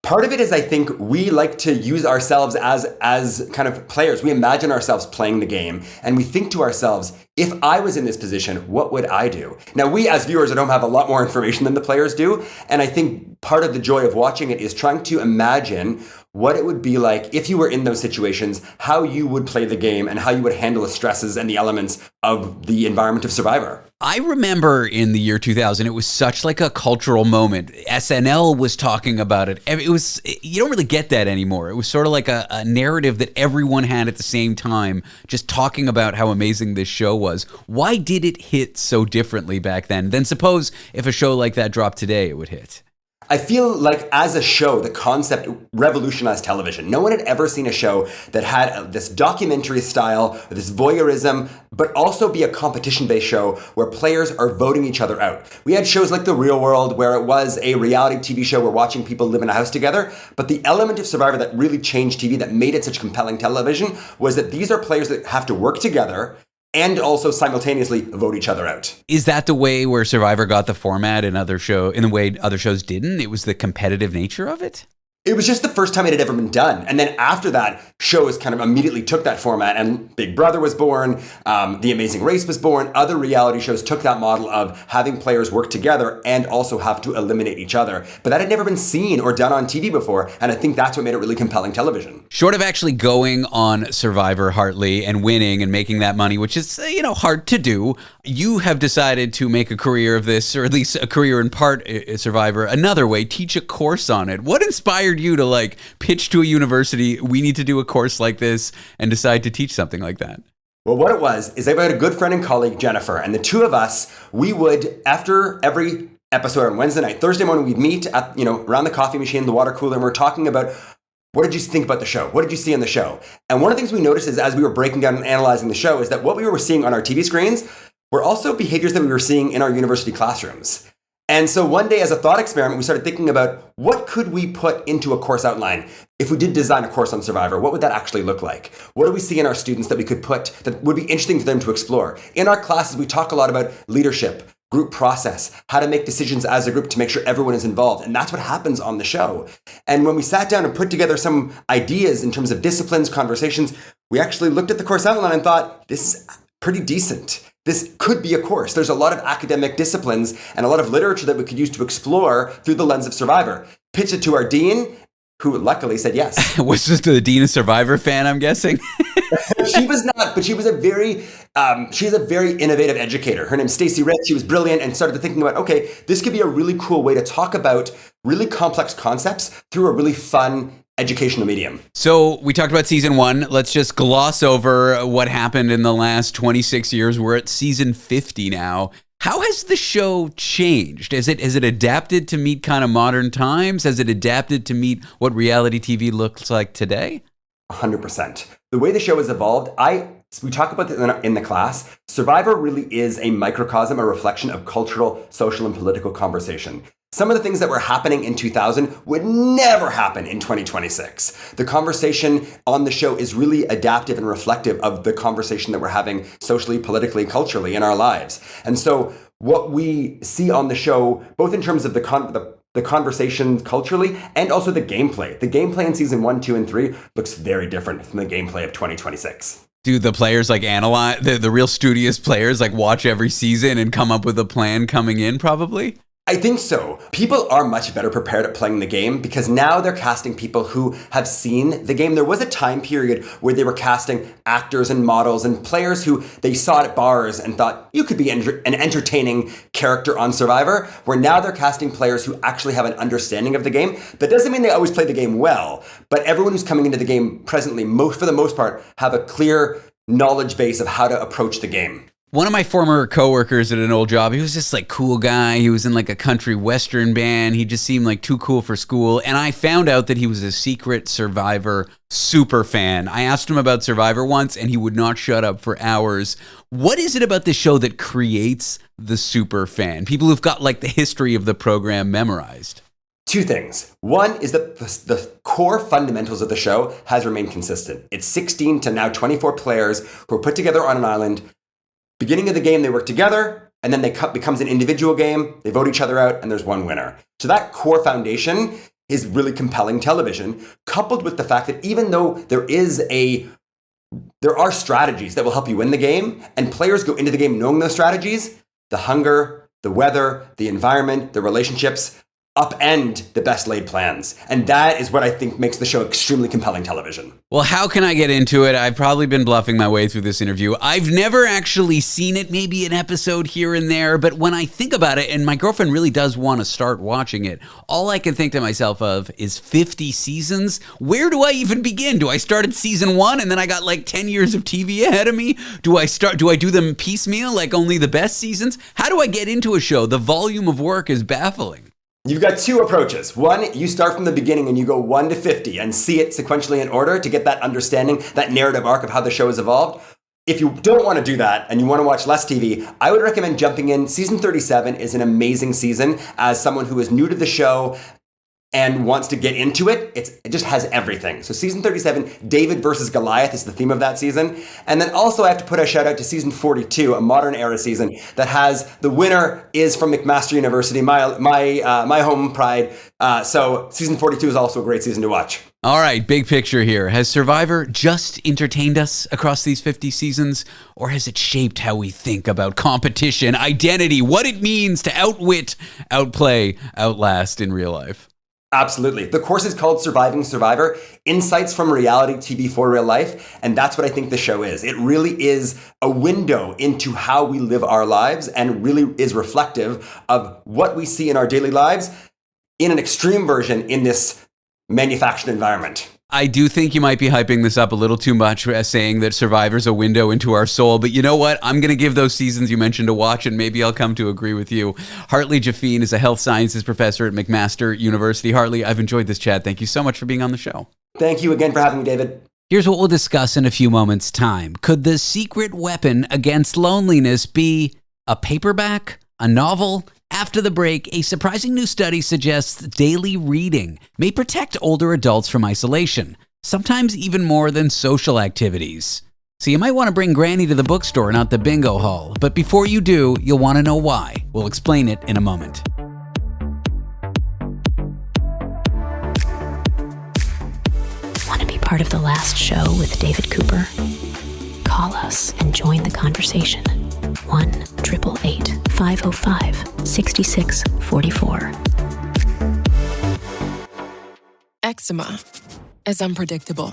Part of it is, I think, we like to use ourselves as kind of players. We imagine ourselves playing the game, and we think to ourselves, if I was in this position, what would I do? Now, we as viewers at home have a lot more information than the players do, and I think part of the joy of watching it is trying to imagine what it would be like if you were in those situations, how you would play the game, and how you would handle the stresses and the elements of the environment of Survivor. I remember in the year 2000, it was such like a cultural moment. SNL was talking about it. You don't really get that anymore. It was sort of like a narrative that everyone had at the same time, just talking about how amazing this show was. Why did it hit so differently back then than suppose if a show like that dropped today, it would hit? I feel like as a show, the concept revolutionized television. No one had ever seen a show that had this documentary style, this voyeurism, but also be a competition-based show where players are voting each other out. We had shows like The Real World, where it was a reality TV show where watching people live in a house together. But the element of Survivor that really changed TV, that made it such compelling television, was that these are players that have to work together and also simultaneously vote each other out. Is that the way where Survivor got the format in the way other shows didn't? It was the competitive nature of it? It was just the first time it had ever been done. And then after that, shows kind of immediately took that format, and Big Brother was born, The Amazing Race was born. Other reality shows took that model of having players work together and also have to eliminate each other. But that had never been seen or done on TV before, and I think that's what made it really compelling television. Short of actually going on Survivor, Hartley, and winning and making that money, which is, hard to do, you have decided to make a career of this, or at least a career in part Survivor, another way, teach a course on it. What inspired you to pitch to a university, we need to do a course like this, and decide to teach something like that? Well, what it was is I've got a good friend and colleague, Jennifer, and the two of us, we would, after every episode on Wednesday night, Thursday morning, we'd meet at, around the coffee machine, the water cooler, and we're talking about, what did you think about the show? What did you see on the show? And one of the things we noticed is as we were breaking down and analyzing the show is that what we were seeing on our TV screens were also behaviors that we were seeing in our university classrooms. And so one day as a thought experiment, we started thinking about what could we put into a course outline? If we did design a course on Survivor, what would that actually look like? What do we see in our students that we could put that would be interesting for them to explore? In our classes, we talk a lot about leadership, group process, how to make decisions as a group to make sure everyone is involved. And that's what happens on the show. And when we sat down and put together some ideas in terms of disciplines, conversations, we actually looked at the course outline and thought, this is pretty decent. This could be a course. There's a lot of academic disciplines and a lot of literature that we could use to explore through the lens of Survivor. Pitched it to our dean, who luckily said yes. Was this the dean a Survivor fan, I'm guessing? She was not, but she was she's a very innovative educator. Her name's Stacey Red. She was brilliant and started thinking about, okay, this could be a really cool way to talk about really complex concepts through a really fun educational medium. So we talked about season 1. Let's just gloss over what happened in the last 26 years. We're at season 50 now. How has the show changed? Has it adapted to meet kind of modern times? Has it adapted to meet what reality TV looks like today? 100%. The way the show has evolved, we talk about this in the class. Survivor really is a microcosm, a reflection of cultural, social, and political conversation. Some of the things that were happening in 2000 would never happen in 2026. The conversation on the show is really adaptive and reflective of the conversation that we're having socially, politically, culturally in our lives. And so what we see on the show, both in terms of the conversation culturally and also the gameplay. The gameplay in season 1, 2, and 3 looks very different from the gameplay of 2026. Do the players analyze, the real studious players watch every season and come up with a plan coming in probably? I think so. People are much better prepared at playing the game because now they're casting people who have seen the game. There was a time period where they were casting actors and models and players who they saw at bars and thought, you could be an entertaining character on Survivor, where now they're casting players who actually have an understanding of the game. That doesn't mean they always play the game well, but everyone who's coming into the game presently, for the most part, have a clear knowledge base of how to approach the game. One of my former coworkers at an old job, he was just like cool guy. He was in like a country western band. He just seemed like too cool for school. And I found out that he was a secret Survivor super fan. I asked him about Survivor once and he would not shut up for hours. What is it about this show that creates the super fan? People who've got like the history of the program memorized. Two things. One is that the core fundamentals of the show has remained consistent. It's 16 to now 24 players who are put together on an island. Beginning of the game, they work together, and then becomes an individual game. They vote each other out, and there's one winner. So that core foundation is really compelling television, coupled with the fact that even though there are strategies that will help you win the game, and players go into the game knowing those strategies, the hunger, the weather, the environment, the relationships, upend the best laid plans. And that is what I think makes the show extremely compelling television. Well, how can I get into it? I've probably been bluffing my way through this interview. I've never actually seen it, maybe an episode here and there, but when I think about it, and my girlfriend really does want to start watching it, all I can think to myself of is 50 seasons. Where do I even begin? Do I start at season 1 and then I got like 10 years of TV ahead of me? Do I do them piecemeal, like only the best seasons? How do I get into a show? The volume of work is baffling. You've got two approaches. One, you start from the beginning and you go 1 to 50 and see it sequentially in order to get that understanding, that narrative arc of how the show has evolved. If you don't want to do that and you want to watch less TV, I would recommend jumping in. Season 37 is an amazing season. As someone who is new to the show and wants to get into it, it just has everything. So season 37, David versus Goliath is the theme of that season. And then also I have to put a shout out to season 42, a modern era season that has the winner is from McMaster University, my home pride. So season 42 is also a great season to watch. All right, big picture here. Has Survivor just entertained us across these 50 seasons, or has it shaped how we think about competition, identity, what it means to outwit, outplay, outlast in real life? Absolutely. The course is called Surviving Survivor, Insights from Reality TV for Real Life. And that's what I think the show is. It really is a window into how we live our lives and really is reflective of what we see in our daily lives in an extreme version in this manufactured environment. I do think you might be hyping this up a little too much, saying that Survivor's a window into our soul. But you know what? I'm going to give those seasons you mentioned a watch, and maybe I'll come to agree with you. Hartley Jafine is a health sciences professor at McMaster University. Hartley, I've enjoyed this chat. Thank you so much for being on the show. Thank you again for having me, David. Here's what we'll discuss in a few moments' time. Could the secret weapon against loneliness be a paperback, a novel? After the break, a surprising new study suggests daily reading may protect older adults from isolation, sometimes even more than social activities. So you might want to bring Granny to the bookstore, not the bingo hall. But before you do, you'll want to know why. We'll explain it in a moment. Want to be part of the last show with David Cooper? Call us and join the conversation. 1-888-505-6644. Eczema is unpredictable,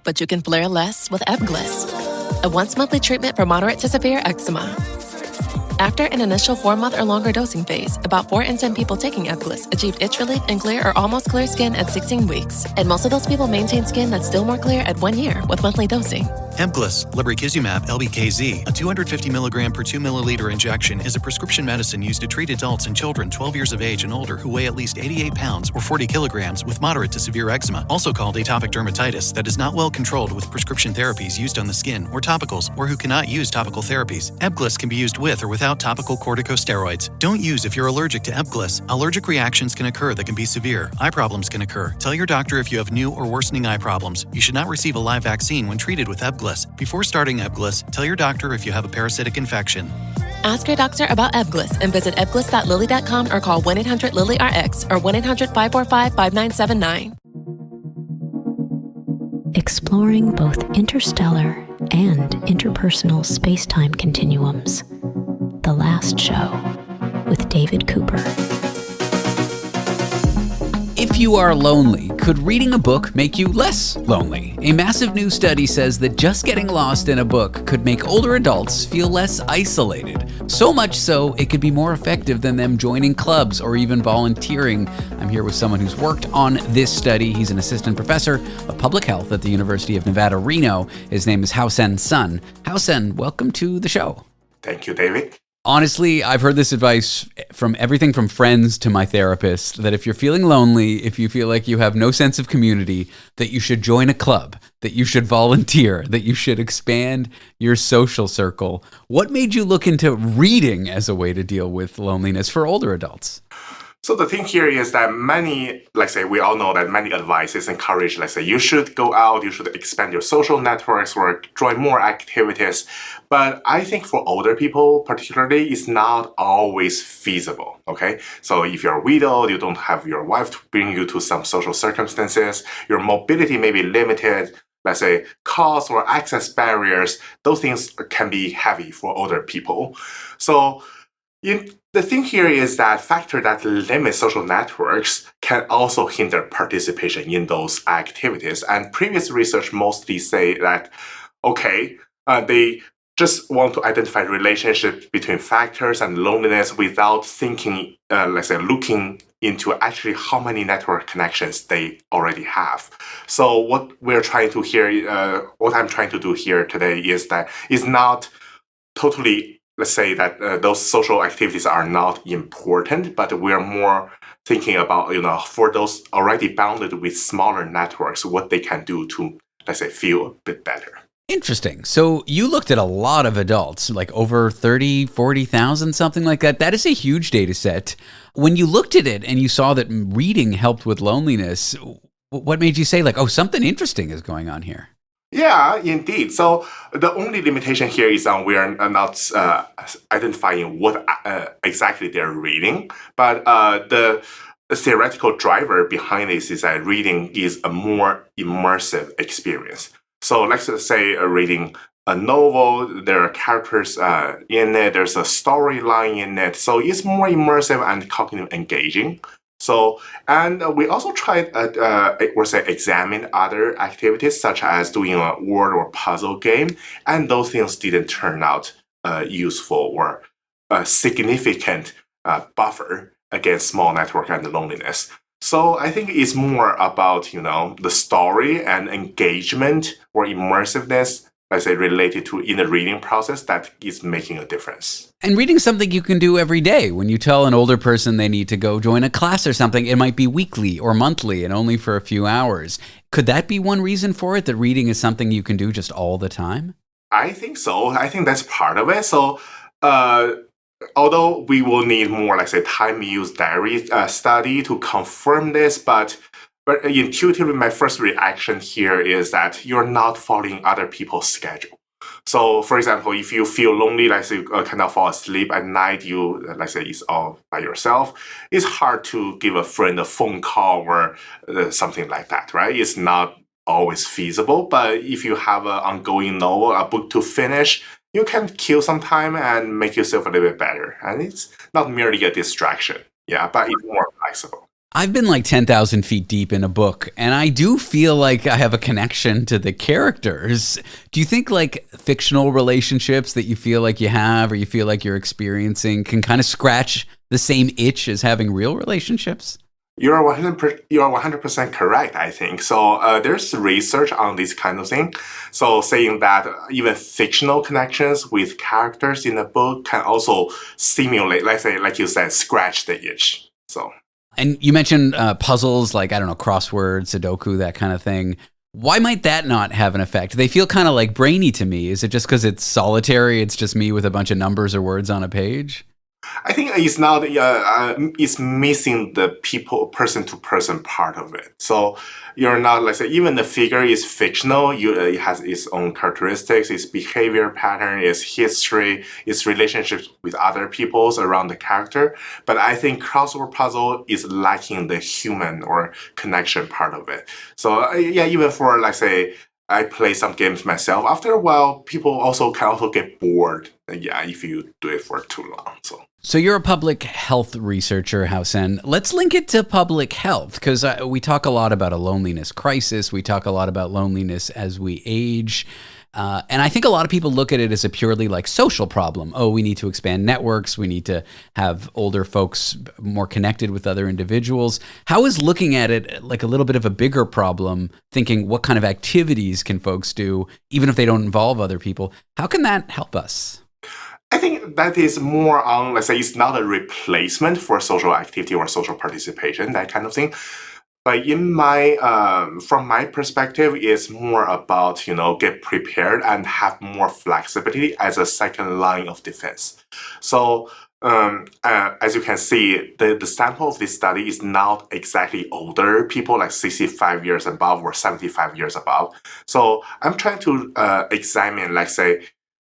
but you can flare less with Ebglyss, a once-monthly treatment for moderate to severe eczema. After an initial 4-month or longer dosing phase, about 4 in 10 people taking Ebglyss achieved itch relief and clear or almost clear skin at 16 weeks. And most of those people maintain skin that's still more clear at 1 year with monthly dosing. Ebglyss, lebrikizumab LBKZ, a 250 milligram per 2 milliliter injection, is a prescription medicine used to treat adults and children 12 years of age and older who weigh at least 88 pounds or 40 kilograms with moderate to severe eczema, also called atopic dermatitis, that is not well controlled with prescription therapies used on the skin or topicals, or who cannot use topical therapies. Ebglyss can be used with or without topical corticosteroids. Don't use if you're allergic to Ebglyss. Allergic reactions can occur that can be severe. Eye problems can occur. Tell your doctor if you have new or worsening eye problems. You should not receive a live vaccine when treated with Ebglyss. Before starting Ebglyss, tell your doctor if you have a parasitic infection. Ask your doctor about Ebglyss and visit ebglyss.lilly.com or call 1-800-LILY-RX or 1-800-545-5979. Exploring both interstellar and interpersonal space-time continuums. The Last Show with David Cooper. If you are lonely, could reading a book make you less lonely? A massive new study says that just getting lost in a book could make older adults feel less isolated. So much so, it could be more effective than them joining clubs or even volunteering. I'm here with someone who's worked on this study. He's an assistant professor of public health at the University of Nevada, Reno. His name is Haosen Sun. Haosen, welcome to the show. Thank you, David. Honestly, I've heard this advice from everything from friends to my therapist, that if you're feeling lonely, if you feel like you have no sense of community, that you should join a club, that you should volunteer, that you should expand your social circle. What made you look into reading as a way to deal with loneliness for older adults? So the thing here is that many, let's say, we all know that many advices encourage, let's say, you should go out, you should expand your social networks or join more activities. But I think for older people, particularly, it's not always feasible, okay? So if you're widowed, you don't have your wife to bring you to some social circumstances, your mobility may be limited, let's say, cost or access barriers, those things can be heavy for older people. So the thing here is that factor that limit social networks can also hinder participation in those activities. And previous research mostly say that, okay, they just want to identify relationships between factors and loneliness without thinking, let's say, looking into actually how many network connections they already have. So what I'm trying to do here today is that it's not totally, let's say that those social activities are not important, but we're more thinking about, for those already bounded with smaller networks, what they can do to, let's say, feel a bit better. Interesting. So you looked at a lot of adults, like over 30, 40,000, something like that. That is a huge data set. When you looked at it and you saw that reading helped with loneliness, what made you say like, oh, something interesting is going on here? Yeah, indeed. So the only limitation here is we are not identifying what exactly they're reading, but the theoretical driver behind this is that reading is a more immersive experience. So let's say reading a novel, there are characters in it, there's a storyline in it, so it's more immersive and cognitive engaging. So, and we also tried, examine other activities such as doing a word or puzzle game, and those things didn't turn out useful or a significant buffer against small network and loneliness. So I think it's more about, the story and engagement or immersiveness, let's say, related to in the reading process that is making a difference. And reading something you can do every day. When you tell an older person they need to go join a class or something, it might be weekly or monthly and only for a few hours. Could that be one reason for it, that reading is something you can do just all the time? I think so. I think that's part of it. So, although we will need more, let's say, time use diary study to confirm this, but intuitively, my first reaction here is that you're not following other people's schedule. So, for example, if you feel lonely, let's say you cannot fall asleep at night, let's say it's all by yourself, it's hard to give a friend a phone call or something like that, right? It's not always feasible, but if you have an ongoing novel, a book to finish, you can kill some time and make yourself a little bit better. And it's not merely a distraction, but it's more flexible. I've been like 10,000 feet deep in a book, and I do feel like I have a connection to the characters. Do you think like fictional relationships that you feel like you have or you feel like you're experiencing can kind of scratch the same itch as having real relationships? You're 100% correct, I think. So there's research on this kind of thing. So saying that even fictional connections with characters in a book can also simulate, let's say, like you said, scratch the itch. So. And you mentioned puzzles like, I don't know, crossword, Sudoku, that kind of thing. Why might that not have an effect? They feel kind of like brainy to me. Is it just because it's solitary? It's just me with a bunch of numbers or words on a page? I think it's not. It's missing the person-to-person part of it. So you're not, let's say, even the figure is fictional. It has its own characteristics, its behavior pattern, its history, its relationships with other peoples around the character. But I think crossword puzzle is lacking the human or connection part of it. So even for, let's say, I play some games myself. After a while, people can also get bored. If you do it for too long. So So you're a public health researcher, Haosen. Let's link it to public health, because we talk a lot about a loneliness crisis. We talk a lot about loneliness as we age. And I think a lot of people look at it as a purely like social problem. Oh, we need to expand networks. We need to have older folks more connected with other individuals. How is looking at it like a little bit of a bigger problem, thinking what kind of activities can folks do, even if they don't involve other people? How can that help us? I think that is more on, let's say, it's not a replacement for social activity or social participation, that kind of thing. But in my, from my perspective, it's more about, get prepared and have more flexibility as a second line of defense. So, as you can see, the sample of this study is not exactly older people, like 65 years above or 75 years above. So I'm trying to examine, like say,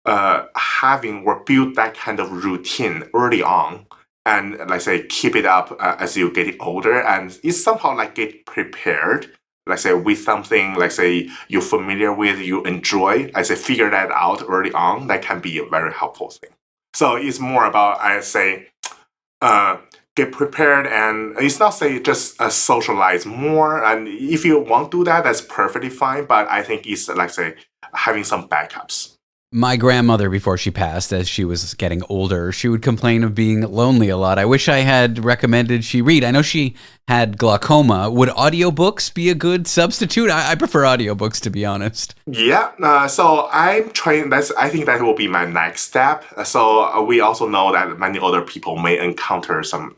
having or build that kind of routine early on, and like say keep it up as you get older, and it's somehow like get prepared, like say with something like say you're familiar with, you enjoy, I say figure that out early on. That can be a very helpful thing. So it's more about, I say, get prepared, and it's not say just socialize more. And if you want to do that, that's perfectly fine. But I think it's like say having some backups. My grandmother, before she passed, as she was getting older, she would complain of being lonely a lot. I wish I had recommended she read. I know she had glaucoma. Would audiobooks be a good substitute? I prefer audiobooks, to be honest. Yeah, so I'm trying, I think that will be my next step. So we also know that many other people may encounter some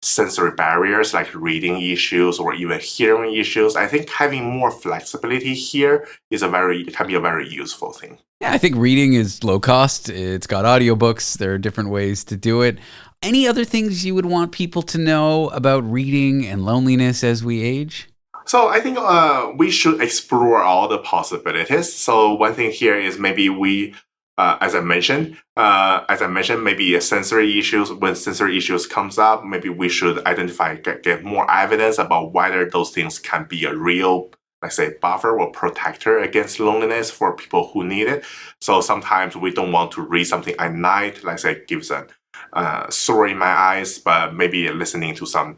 sensory barriers like reading issues or even hearing issues. I think having more flexibility here can be a very useful thing. Yeah, I think reading is low cost. It's got audiobooks. There are different ways to do it. Any other things you would want people to know about reading and loneliness as we age? So I think we should explore all the possibilities. So one thing here is maybe we, as I mentioned, maybe sensory issues. When sensory issues comes up, maybe we should identify, get more evidence about whether those things can be a real, let's say, buffer or protector against loneliness for people who need it. So sometimes we don't want to read something at night, like say gives a sore in my eyes, but maybe listening to some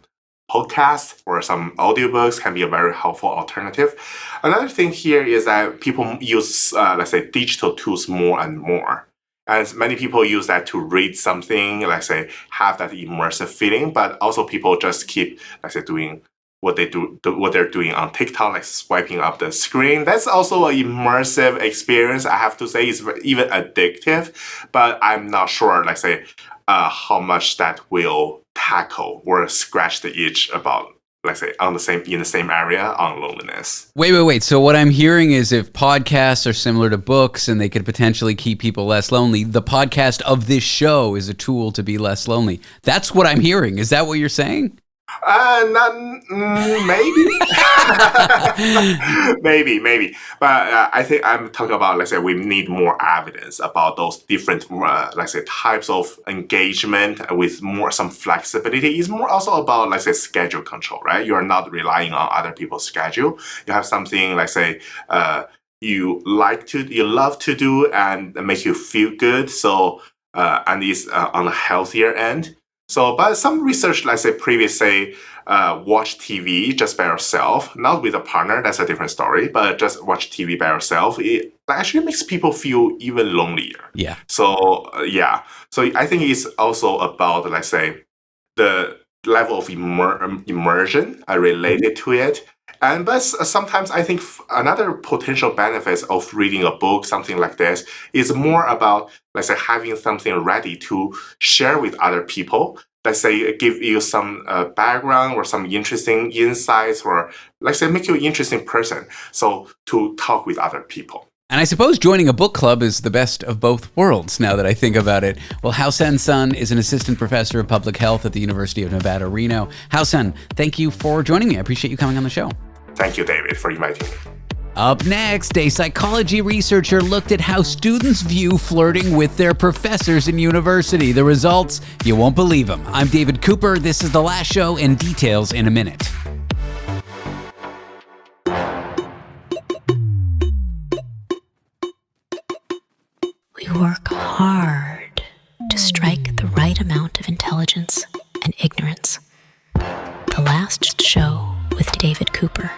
podcasts or some audiobooks can be a very helpful alternative. Another thing here is that people use, let's say, digital tools more and more. And many people use that to read something, let's say, have that immersive feeling, but also people just keep, let's say, doing what they're doing on TikTok, like swiping up the screen. That's also an immersive experience. I have to say it's even addictive, but I'm not sure, like say, how much that will tackle or scratch the itch about, let's say, in the same area on loneliness. Wait. So what I'm hearing is if podcasts are similar to books and they could potentially keep people less lonely, the podcast of this show is a tool to be less lonely. That's what I'm hearing. Is that what you're saying? Maybe. maybe. But I think I'm talking about, let's say, we need more evidence about those different, let's say, types of engagement with some flexibility. It's more also about, let's say, schedule control, right? You're not relying on other people's schedule. You have something, let's say, you love to do and make you feel good. So, and it's on a healthier end. So, but some research, let's say, previously watch TV just by yourself, not with a partner, that's a different story, but just watch TV by yourself, it actually makes people feel even lonelier. Yeah. So, So I think it's also about, let's say, the level of immersion related to it. But sometimes I think another potential benefits of reading a book, something like this, is more about, let's say, having something ready to share with other people. Let's say give you some background or some interesting insights, or let's say make you an interesting person. So to talk with other people. And I suppose joining a book club is the best of both worlds, now that I think about it. Well, Haosen Sun is an assistant professor of public health at the University of Nevada, Reno. Haosen, thank you for joining me. I appreciate you coming on the show. Thank you, David, for inviting me. Up next, a psychology researcher looked at how students view flirting with their professors in university. The results, you won't believe them. I'm David Cooper. This is The Last Show, and details in a minute. We work hard to strike the right amount of impatience, and ignorance. The Last Show with David Cooper.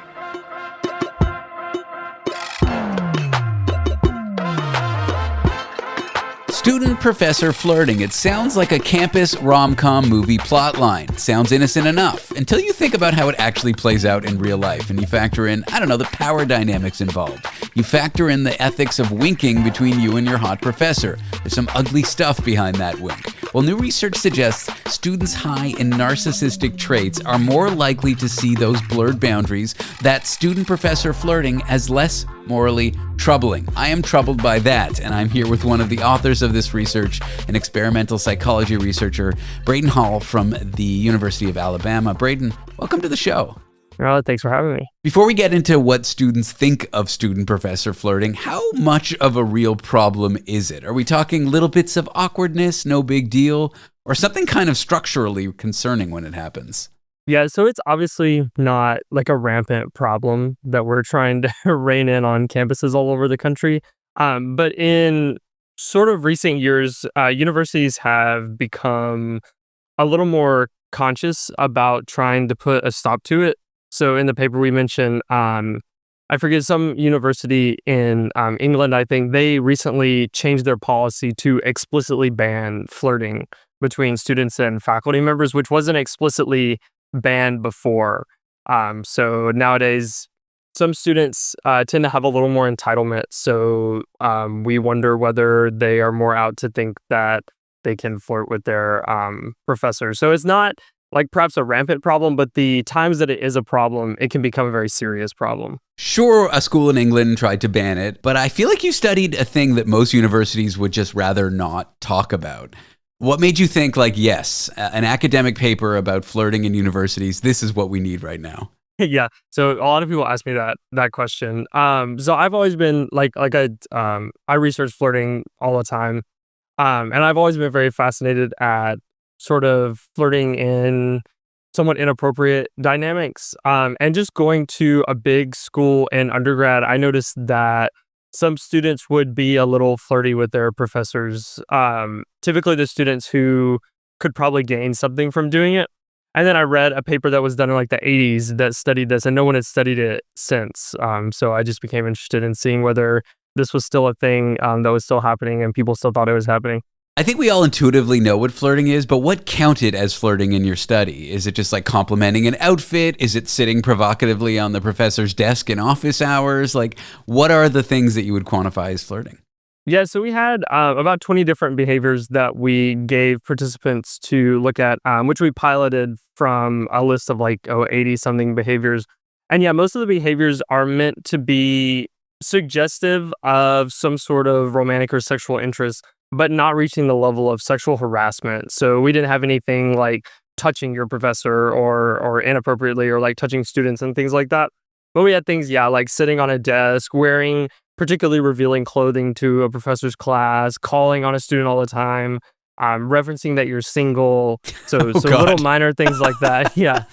Student-professor flirting. It sounds like a campus rom-com movie plotline. Sounds innocent enough, until you think about how it actually plays out in real life, and you factor in, the power dynamics involved. You factor in the ethics of winking between you and your hot professor. There's some ugly stuff behind that wink. Well, new research suggests students high in narcissistic traits are more likely to see those blurred boundaries, that student-professor flirting, as less morally troubling. I am troubled by that, and I'm here with one of the authors of this research, an experimental psychology researcher, Braden Hall from the University of Alabama. Braden, welcome to the show. Oh, thanks for having me. Before we get into what students think of student-professor flirting, how much of a real problem is it? Are we talking little bits of awkwardness, no big deal, or something kind of structurally concerning when it happens? Yeah, so it's obviously not like a rampant problem that we're trying to rein in on campuses all over the country. But in sort of recent years, universities have become a little more conscious about trying to put a stop to it. So in the paper we mentioned, I forget, some university in England, I think, they recently changed their policy to explicitly ban flirting between students and faculty members, which wasn't explicitly banned before. So nowadays, some students tend to have a little more entitlement. So we wonder whether they are more out to think that they can flirt with their professors. So it's not like perhaps a rampant problem, but the times that it is a problem, it can become a very serious problem. Sure, a school in England tried to ban it, but I feel like you studied a thing that most universities would just rather not talk about. What made you think, yes, an academic paper about flirting in universities, this is what we need right now? Yeah, so a lot of people ask me that question. So I've always been I research flirting all the time, and I've always been very fascinated at sort of flirting in somewhat inappropriate dynamics. And just going to a big school in undergrad, I noticed that some students would be a little flirty with their professors, typically the students who could probably gain something from doing it. And then I read a paper that was done in the 80s that studied this, and no one had studied it since. So I just became interested in seeing whether this was still a thing that was still happening and people still thought it was happening. I think we all intuitively know what flirting is, but what counted as flirting in your study? Is it just complimenting an outfit? Is it sitting provocatively on the professor's desk in office hours? What are the things that you would quantify as flirting? Yeah, so we had about 20 different behaviors that we gave participants to look at, which we piloted from a list of 80-something behaviors. And yeah, most of the behaviors are meant to be suggestive of some sort of romantic or sexual interest, but not reaching the level of sexual harassment. So we didn't have anything like touching your professor or inappropriately or touching students and things like that. But we had things, like sitting on a desk, wearing particularly revealing clothing to a professor's class, calling on a student all the time, referencing that you're single. So little minor things like that. Yeah.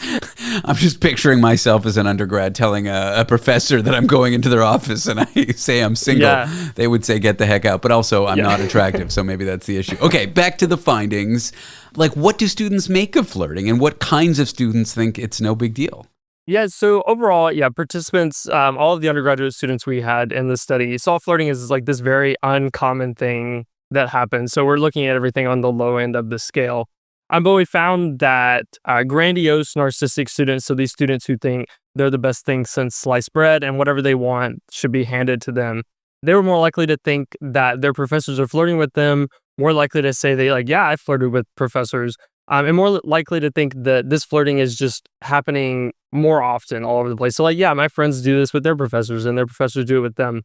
I'm just picturing myself as an undergrad telling a professor that I'm going into their office and I say I'm single. Yeah. They would say, get the heck out. But also, I'm not attractive. So maybe that's the issue. Okay, back to the findings. What do students make of flirting, and what kinds of students think it's no big deal? Yeah, so overall, participants, all of the undergraduate students we had in the study saw flirting as this very uncommon thing that happens. So we're looking at everything on the low end of the scale. But we found that grandiose narcissistic students, so these students who think they're the best thing since sliced bread and whatever they want should be handed to them, they were more likely to think that their professors are flirting with them, more likely to say I flirted with professors, and more likely to think that this flirting is just happening more often all over the place. So my friends do this with their professors and their professors do it with them.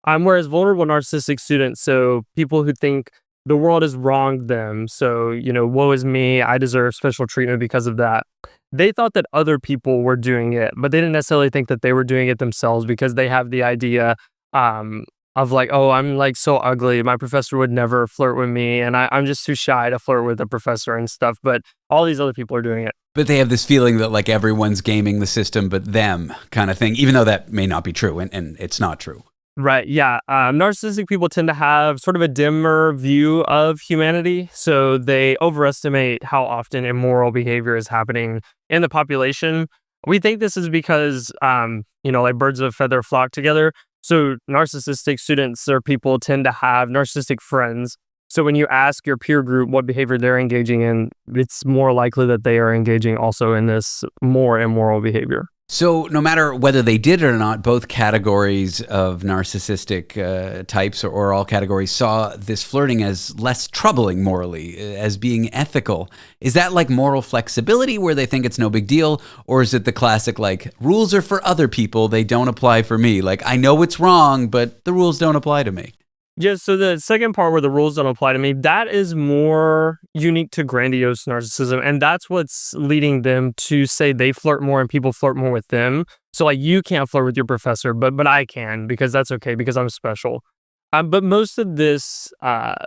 Whereas vulnerable narcissistic students, so people who think the world has wronged them, so, woe is me, I deserve special treatment because of that. They thought that other people were doing it, but they didn't necessarily think that they were doing it themselves because they have the idea of I'm so ugly, my professor would never flirt with me, and I'm just too shy to flirt with a professor and stuff, but all these other people are doing it. But they have this feeling that everyone's gaming the system but them kind of thing, even though that may not be true, and it's not true. Right. Yeah. Narcissistic people tend to have sort of a dimmer view of humanity. So they overestimate how often immoral behavior is happening in the population. We think this is because, like birds of a feather flock together. So narcissistic students or people tend to have narcissistic friends. So when you ask your peer group what behavior they're engaging in, it's more likely that they are engaging also in this more immoral behavior. So no matter whether they did it or not, both categories of narcissistic types or all categories saw this flirting as less troubling morally, as being ethical. Is that like moral flexibility where they think it's no big deal? Or is it the classic, like, rules are for other people, they don't apply for me? Like, I know it's wrong, but the rules don't apply to me. Yeah, so the second part where the rules don't apply to me, that is more unique to grandiose narcissism. And that's what's leading them to say they flirt more and people flirt more with them. So like you can't flirt with your professor, but I can because that's okay because I'm special. But most of this the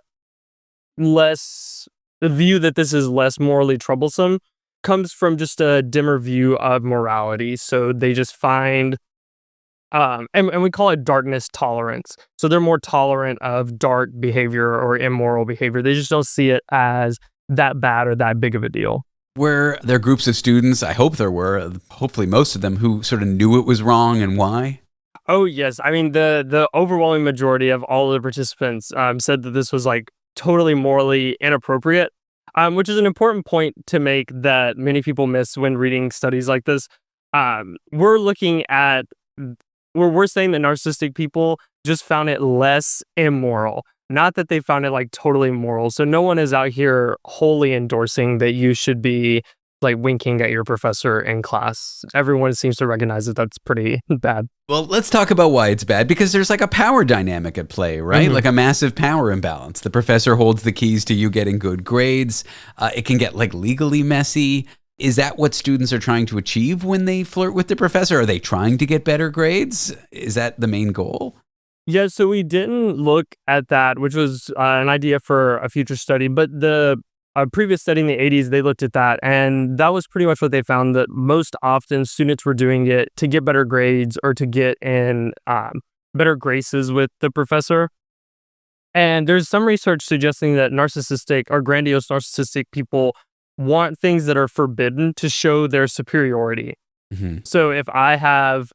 view that this is less morally troublesome comes from just a dimmer view of morality. So they just find... and we call it darkness tolerance. So they're more tolerant of dark behavior or immoral behavior. They just don't see it as that bad or that big of a deal. Were there groups of students, I hope there were, hopefully most of them, who sort of knew it was wrong and why? Oh, yes. I mean, the overwhelming majority of all of the participants said that this was like totally morally inappropriate, which is an important point to make that many people miss when reading studies like this. We're looking at... We're saying that narcissistic people just found it less immoral, not that they found it like totally moral. So no one is out here wholly endorsing that you should be like winking at your professor in class. Everyone seems to recognize that that's pretty bad. Well, let's talk about why it's bad, because there's like a power dynamic at play, right? Mm-hmm. Like a massive power imbalance. The professor holds the keys to you getting good grades. It can get like legally messy. Is that what students are trying to achieve when they flirt with the professor? Are they trying to get better grades? Is that the main goal? Yeah, so we didn't look at that, which was an idea for a future study. But the previous study in the 80s, they looked at that. And that was pretty much what they found, that most often students were doing it to get better grades or to get in better graces with the professor. And there's some research suggesting that narcissistic or grandiose narcissistic people want things that are forbidden to show their superiority. Mm-hmm. So if I have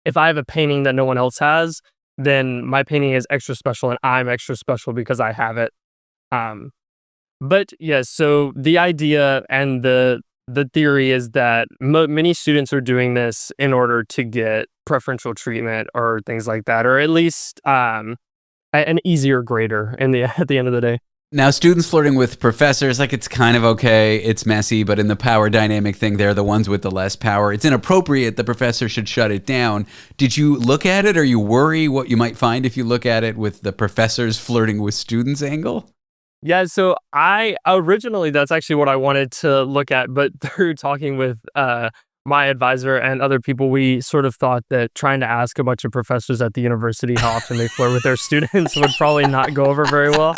a painting that no one else has, then my painting is extra special and I'm extra special because I have it. But yes, so the idea and the theory is that many students are doing this in order to get preferential treatment or things like that, or at least an easier grader at the end of the day. Now, students flirting with professors, like, it's kind of okay, it's messy, but in the power dynamic thing, they're the ones with the less power. It's inappropriate, the professor should shut it down. Did you look at it, or you worry what you might find if you look at it with the professors flirting with students angle? Yeah, so originally that's actually what I wanted to look at, but through talking with my advisor and other people, we sort of thought that trying to ask a bunch of professors at the university how often they flirt with their students would probably not go over very well.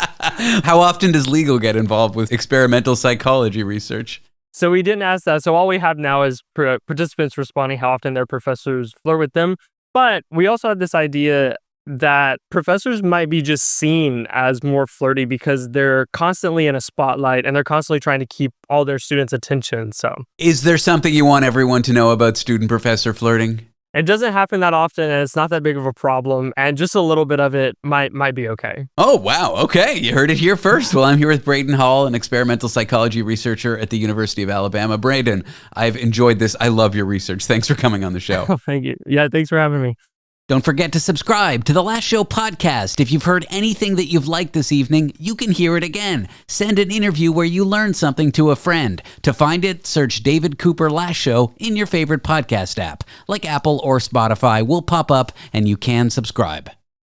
How often does legal get involved with experimental psychology research? So we didn't ask that. So all we have now is participants responding how often their professors flirt with them. But we also had this idea that professors might be just seen as more flirty because they're constantly in a spotlight and they're constantly trying to keep all their students' attention. So, is there something you want everyone to know about student-professor flirting? It doesn't happen that often, and it's not that big of a problem, and just a little bit of it might be okay. Oh, wow. Okay. You heard it here first. Well, I'm here with Braden Hall, an experimental psychology researcher at the University of Alabama. Braden, I've enjoyed this. I love your research. Thanks for coming on the show. Oh, thank you. Yeah, thanks for having me. Don't forget to subscribe to The Last Show podcast. If you've heard anything that you've liked this evening, you can hear it again. Send an interview where you learned something to a friend. To find it, search David Cooper Last Show in your favorite podcast app, like Apple or Spotify. Will pop up and you can subscribe.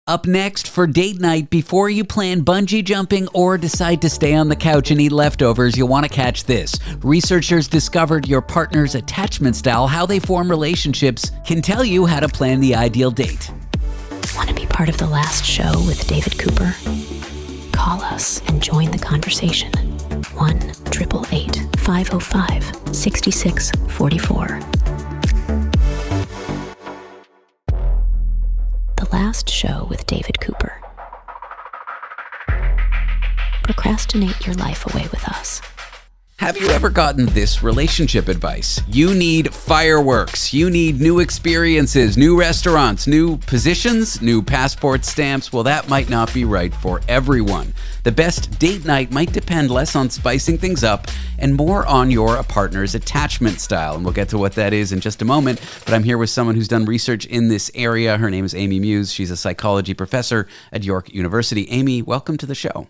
Up next, for date night, before you plan bungee jumping or decide to stay on the couch and eat leftovers, you'll want to catch this. Researchers discovered your partner's attachment style, how they form relationships, can tell you how to plan the ideal date. Want to be part of The Last Show with David Cooper? Call us and join the conversation. 1-888-505-6644. The Last last show with David Cooper. Procrastinate your life away with us. Have you ever gotten this relationship advice? You need fireworks. You need new experiences, new restaurants, new positions, new passport stamps. Well, that might not be right for everyone. The best date night might depend less on spicing things up and more on your partner's attachment style. And we'll get to what that is in just a moment. But I'm here with someone who's done research in this area. Her name is Amy Muise. She's a psychology professor at York University. Amy, welcome to the show.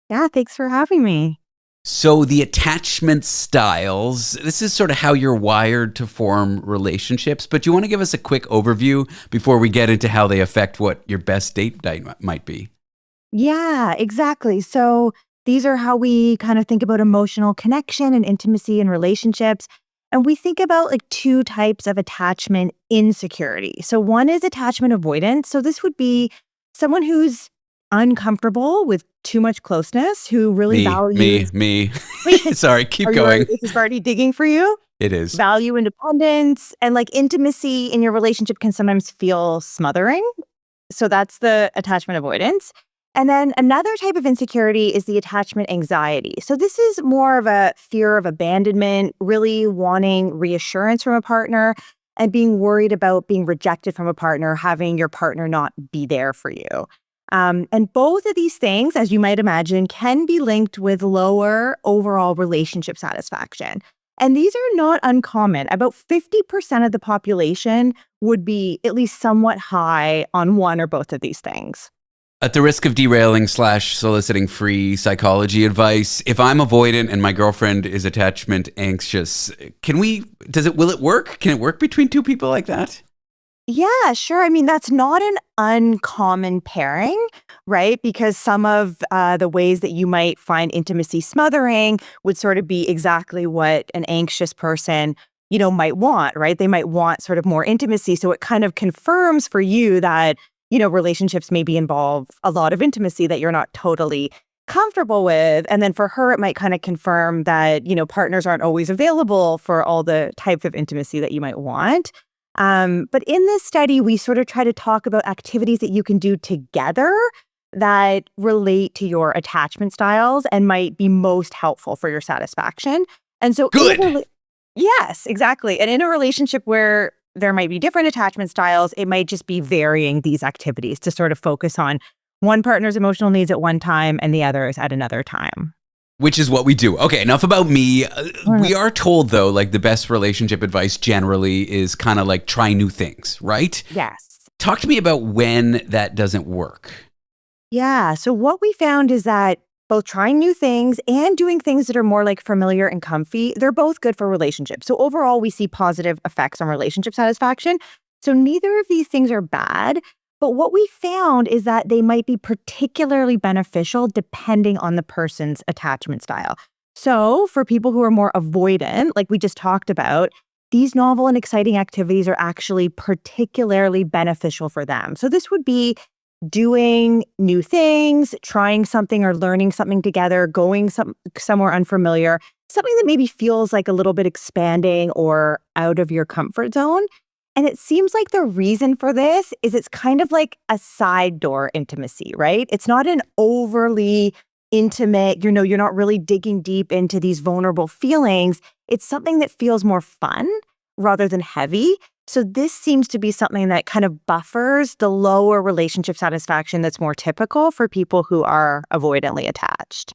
Yeah, thanks for having me. So the attachment styles, this is sort of how you're wired to form relationships, but you want to give us a quick overview before we get into how they affect what your best date night might be? Yeah, exactly. So these are how we kind of think about emotional connection and intimacy in relationships. And we think about like two types of attachment insecurity. So one is attachment avoidance. So this would be someone who's uncomfortable with too much closeness, who really values... Me. Sorry, keep going. Is this already digging for you? It is. Value independence, and like intimacy in your relationship can sometimes feel smothering. So that's the attachment avoidance. And then another type of insecurity is the attachment anxiety. So this is more of a fear of abandonment, really wanting reassurance from a partner and being worried about being rejected from a partner, having your partner not be there for you. And both of these things, as you might imagine, can be linked with lower overall relationship satisfaction. And these are not uncommon. About 50% of the population would be at least somewhat high on one or both of these things. At the risk of derailing / soliciting free psychology advice, if I'm avoidant and my girlfriend is attachment anxious, will it work? Can it work between two people like that? Yeah, sure. I mean, that's not an uncommon pairing, right? Because some of the ways that you might find intimacy smothering would sort of be exactly what an anxious person, might want, right? They might want sort of more intimacy. So it kind of confirms for you that, relationships maybe involve a lot of intimacy that you're not totally comfortable with. And then for her, it might kind of confirm that, partners aren't always available for all the type of intimacy that you might want. But in this study, we sort of try to talk about activities that you can do together that relate to your attachment styles and might be most helpful for your satisfaction. And so, good. Yes, exactly. And in a relationship where there might be different attachment styles, it might just be varying these activities to sort of focus on one partner's emotional needs at one time and the other's at another time. Which is what we do. Okay, enough about me. We are told, though, like the best relationship advice generally is kind of like try new things, right? Yes. Talk to me about when that doesn't work. Yeah. So what we found is that both trying new things and doing things that are more like familiar and comfy, they're both good for relationships. So overall, we see positive effects on relationship satisfaction. So neither of these things are bad. But what we found is that they might be particularly beneficial depending on the person's attachment style. So for people who are more avoidant, like we just talked about, these novel and exciting activities are actually particularly beneficial for them. So this would be doing new things, trying something or learning something together, going somewhere unfamiliar, something that maybe feels like a little bit expanding or out of your comfort zone. And it seems like the reason for this is it's kind of like a side door intimacy, right? It's not an overly intimate, you're not really digging deep into these vulnerable feelings. It's something that feels more fun rather than heavy. So this seems to be something that kind of buffers the lower relationship satisfaction that's more typical for people who are avoidantly attached.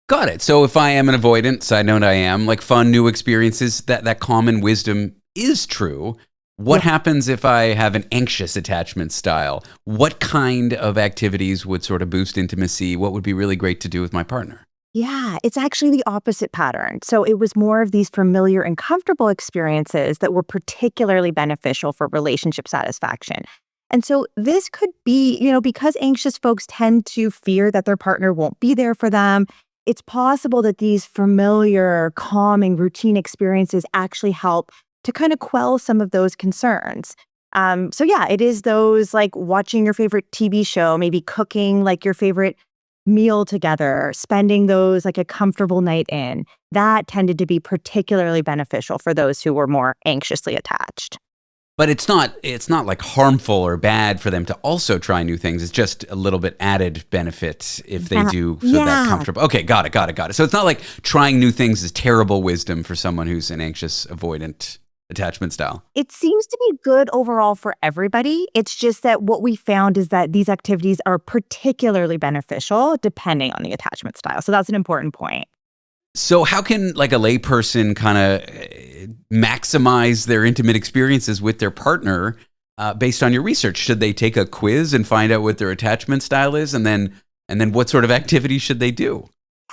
Got it. So if I am an avoidant, side note I am, like fun new experiences, that common wisdom is true. What happens if I have an anxious attachment style? What kind of activities would sort of boost intimacy? What would be really great to do with my partner? Yeah, it's actually the opposite pattern. So it was more of these familiar and comfortable experiences that were particularly beneficial for relationship satisfaction. And so this could be, because anxious folks tend to fear that their partner won't be there for them, it's possible that these familiar, calming, routine experiences actually help to kind of quell some of those concerns. So yeah, it is those like watching your favorite TV show, maybe cooking like your favorite meal together, spending those like a comfortable night in. That tended to be particularly beneficial for those who were more anxiously attached. But it's not like harmful or bad for them to also try new things. It's just a little bit added benefit if they do so that comfortable. Okay, got it. So it's not like trying new things is terrible wisdom for someone who's an anxious, avoidant attachment style. It seems to be good overall for everybody. It's just that what we found is that these activities are particularly beneficial depending on the attachment style. So that's an important point. So how can like a layperson kind of maximize their intimate experiences with their partner based on your research? Should they take a quiz and find out what their attachment style is? And then what sort of activities should they do?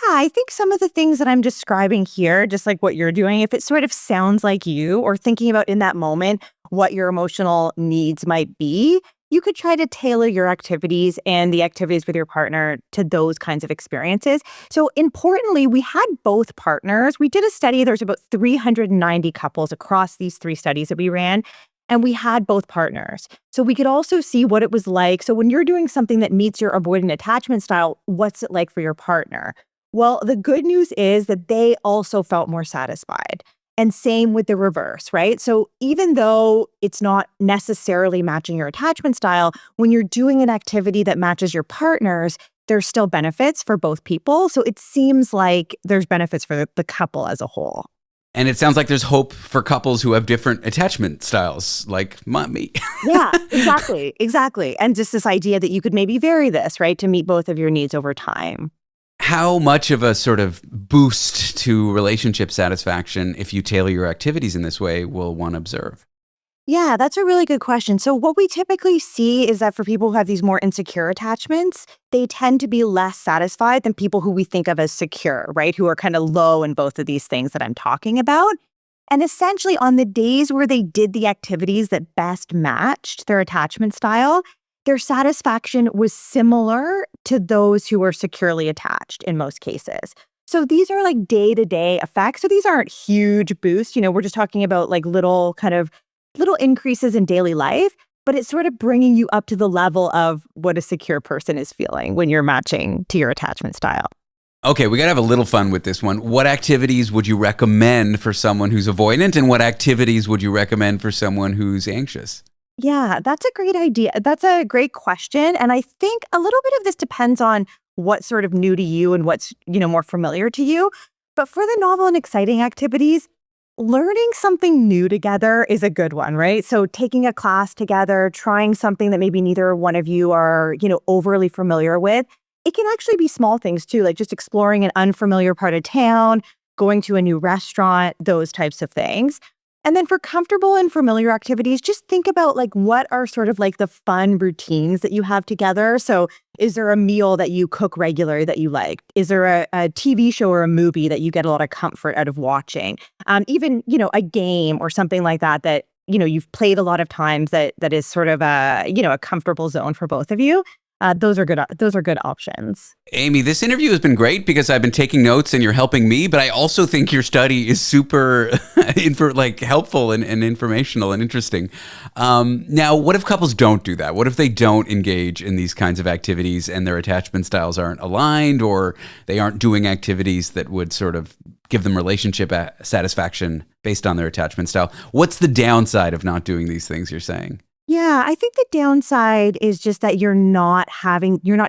Yeah, I think some of the things that I'm describing here, just like what you're doing, if it sort of sounds like you or thinking about in that moment what your emotional needs might be, you could try to tailor your activities and the activities with your partner to those kinds of experiences. So importantly, we had both partners. We did a study. There's about 390 couples across these 3 studies that we ran, and we had both partners. So we could also see what it was like. So when you're doing something that meets your avoidant attachment style, what's it like for your partner? Well, the good news is that they also felt more satisfied. And same with the reverse, right? So even though it's not necessarily matching your attachment style, when you're doing an activity that matches your partner's, there's still benefits for both people. So it seems like there's benefits for the couple as a whole. And it sounds like there's hope for couples who have different attachment styles, like me. Yeah, exactly. And just this idea that you could maybe vary this, right, to meet both of your needs over time. How much of a sort of boost to relationship satisfaction, if you tailor your activities in this way, will one observe? Yeah, that's a really good question. So what we typically see is that for people who have these more insecure attachments, they tend to be less satisfied than people who we think of as secure, right? Who are kind of low in both of these things that I'm talking about. And essentially on the days where they did the activities that best matched their attachment style, their satisfaction was similar to those who were securely attached in most cases. So these are like day-to-day effects. So these aren't huge boosts. We're just talking about like little increases in daily life, but it's sort of bringing you up to the level of what a secure person is feeling when you're matching to your attachment style. Okay, we got to have a little fun with this one. What activities would you recommend for someone who's avoidant, and what activities would you recommend for someone who's anxious? Yeah, that's a great idea. That's a great question. And I think a little bit of this depends on what's sort of new to you and what's, more familiar to you. But for the novel and exciting activities, learning something new together is a good one, right? So taking a class together, trying something that maybe neither one of you are, overly familiar with. It can actually be small things too, like just exploring an unfamiliar part of town, going to a new restaurant, those types of things. And then for comfortable and familiar activities, just think about like what are sort of like the fun routines that you have together. So is there a meal that you cook regularly that you like? Is there a TV show or a movie that you get a lot of comfort out of watching? Even, a game or something like that, you've played a lot of times that is sort of a comfortable zone for both of you. Those are good options. Amy, this interview has been great because I've been taking notes and you're helping me, but I also think your study is super helpful and informational and interesting. Now, what if couples don't do that? What if they don't engage in these kinds of activities and their attachment styles aren't aligned, or they aren't doing activities that would sort of give them relationship satisfaction based on their attachment style? What's the downside of not doing these things, you're saying? Yeah, I think the downside is just that you're not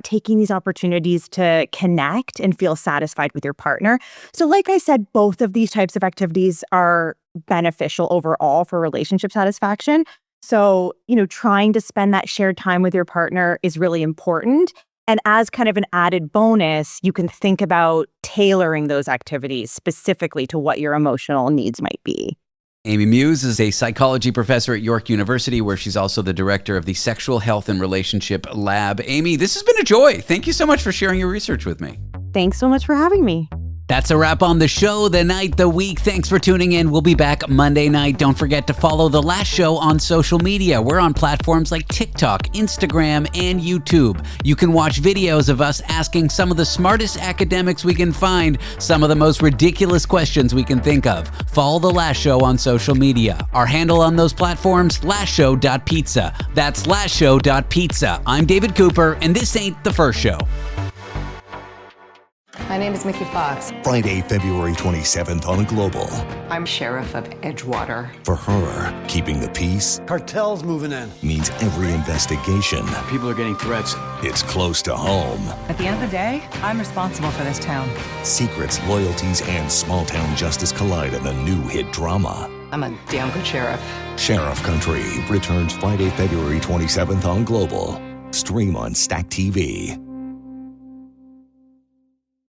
taking these opportunities to connect and feel satisfied with your partner. So like I said, both of these types of activities are beneficial overall for relationship satisfaction. So, trying to spend that shared time with your partner is really important. And as kind of an added bonus, you can think about tailoring those activities specifically to what your emotional needs might be. Amy Muise is a psychology professor at York University, where she's also the director of the Sexual Health and Relationship Lab. Amy, this has been a joy. Thank you so much for sharing your research with me. Thanks so much for having me. That's a wrap on the show, the night, the week. Thanks for tuning in. We'll be back Monday night. Don't forget to follow The Last Show on social media. We're on platforms like TikTok, Instagram, and YouTube. You can watch videos of us asking some of the smartest academics we can find, some of the most ridiculous questions we can think of. Follow The Last Show on social media. Our handle on those platforms, lastshow.pizza. That's lastshow.pizza. I'm David Cooper, and this ain't the first show. My name is Mickey Fox. Friday, February 27th on Global. I'm Sheriff of Edgewater. For her, keeping the peace Cartel's moving in. means every investigation. People are getting threats. It's close to home. At the end of the day, I'm responsible for this town. Secrets, loyalties, and small-town justice collide in the new hit drama. I'm a damn good sheriff. Sheriff Country returns Friday, February 27th on Global. Stream on Stack TV.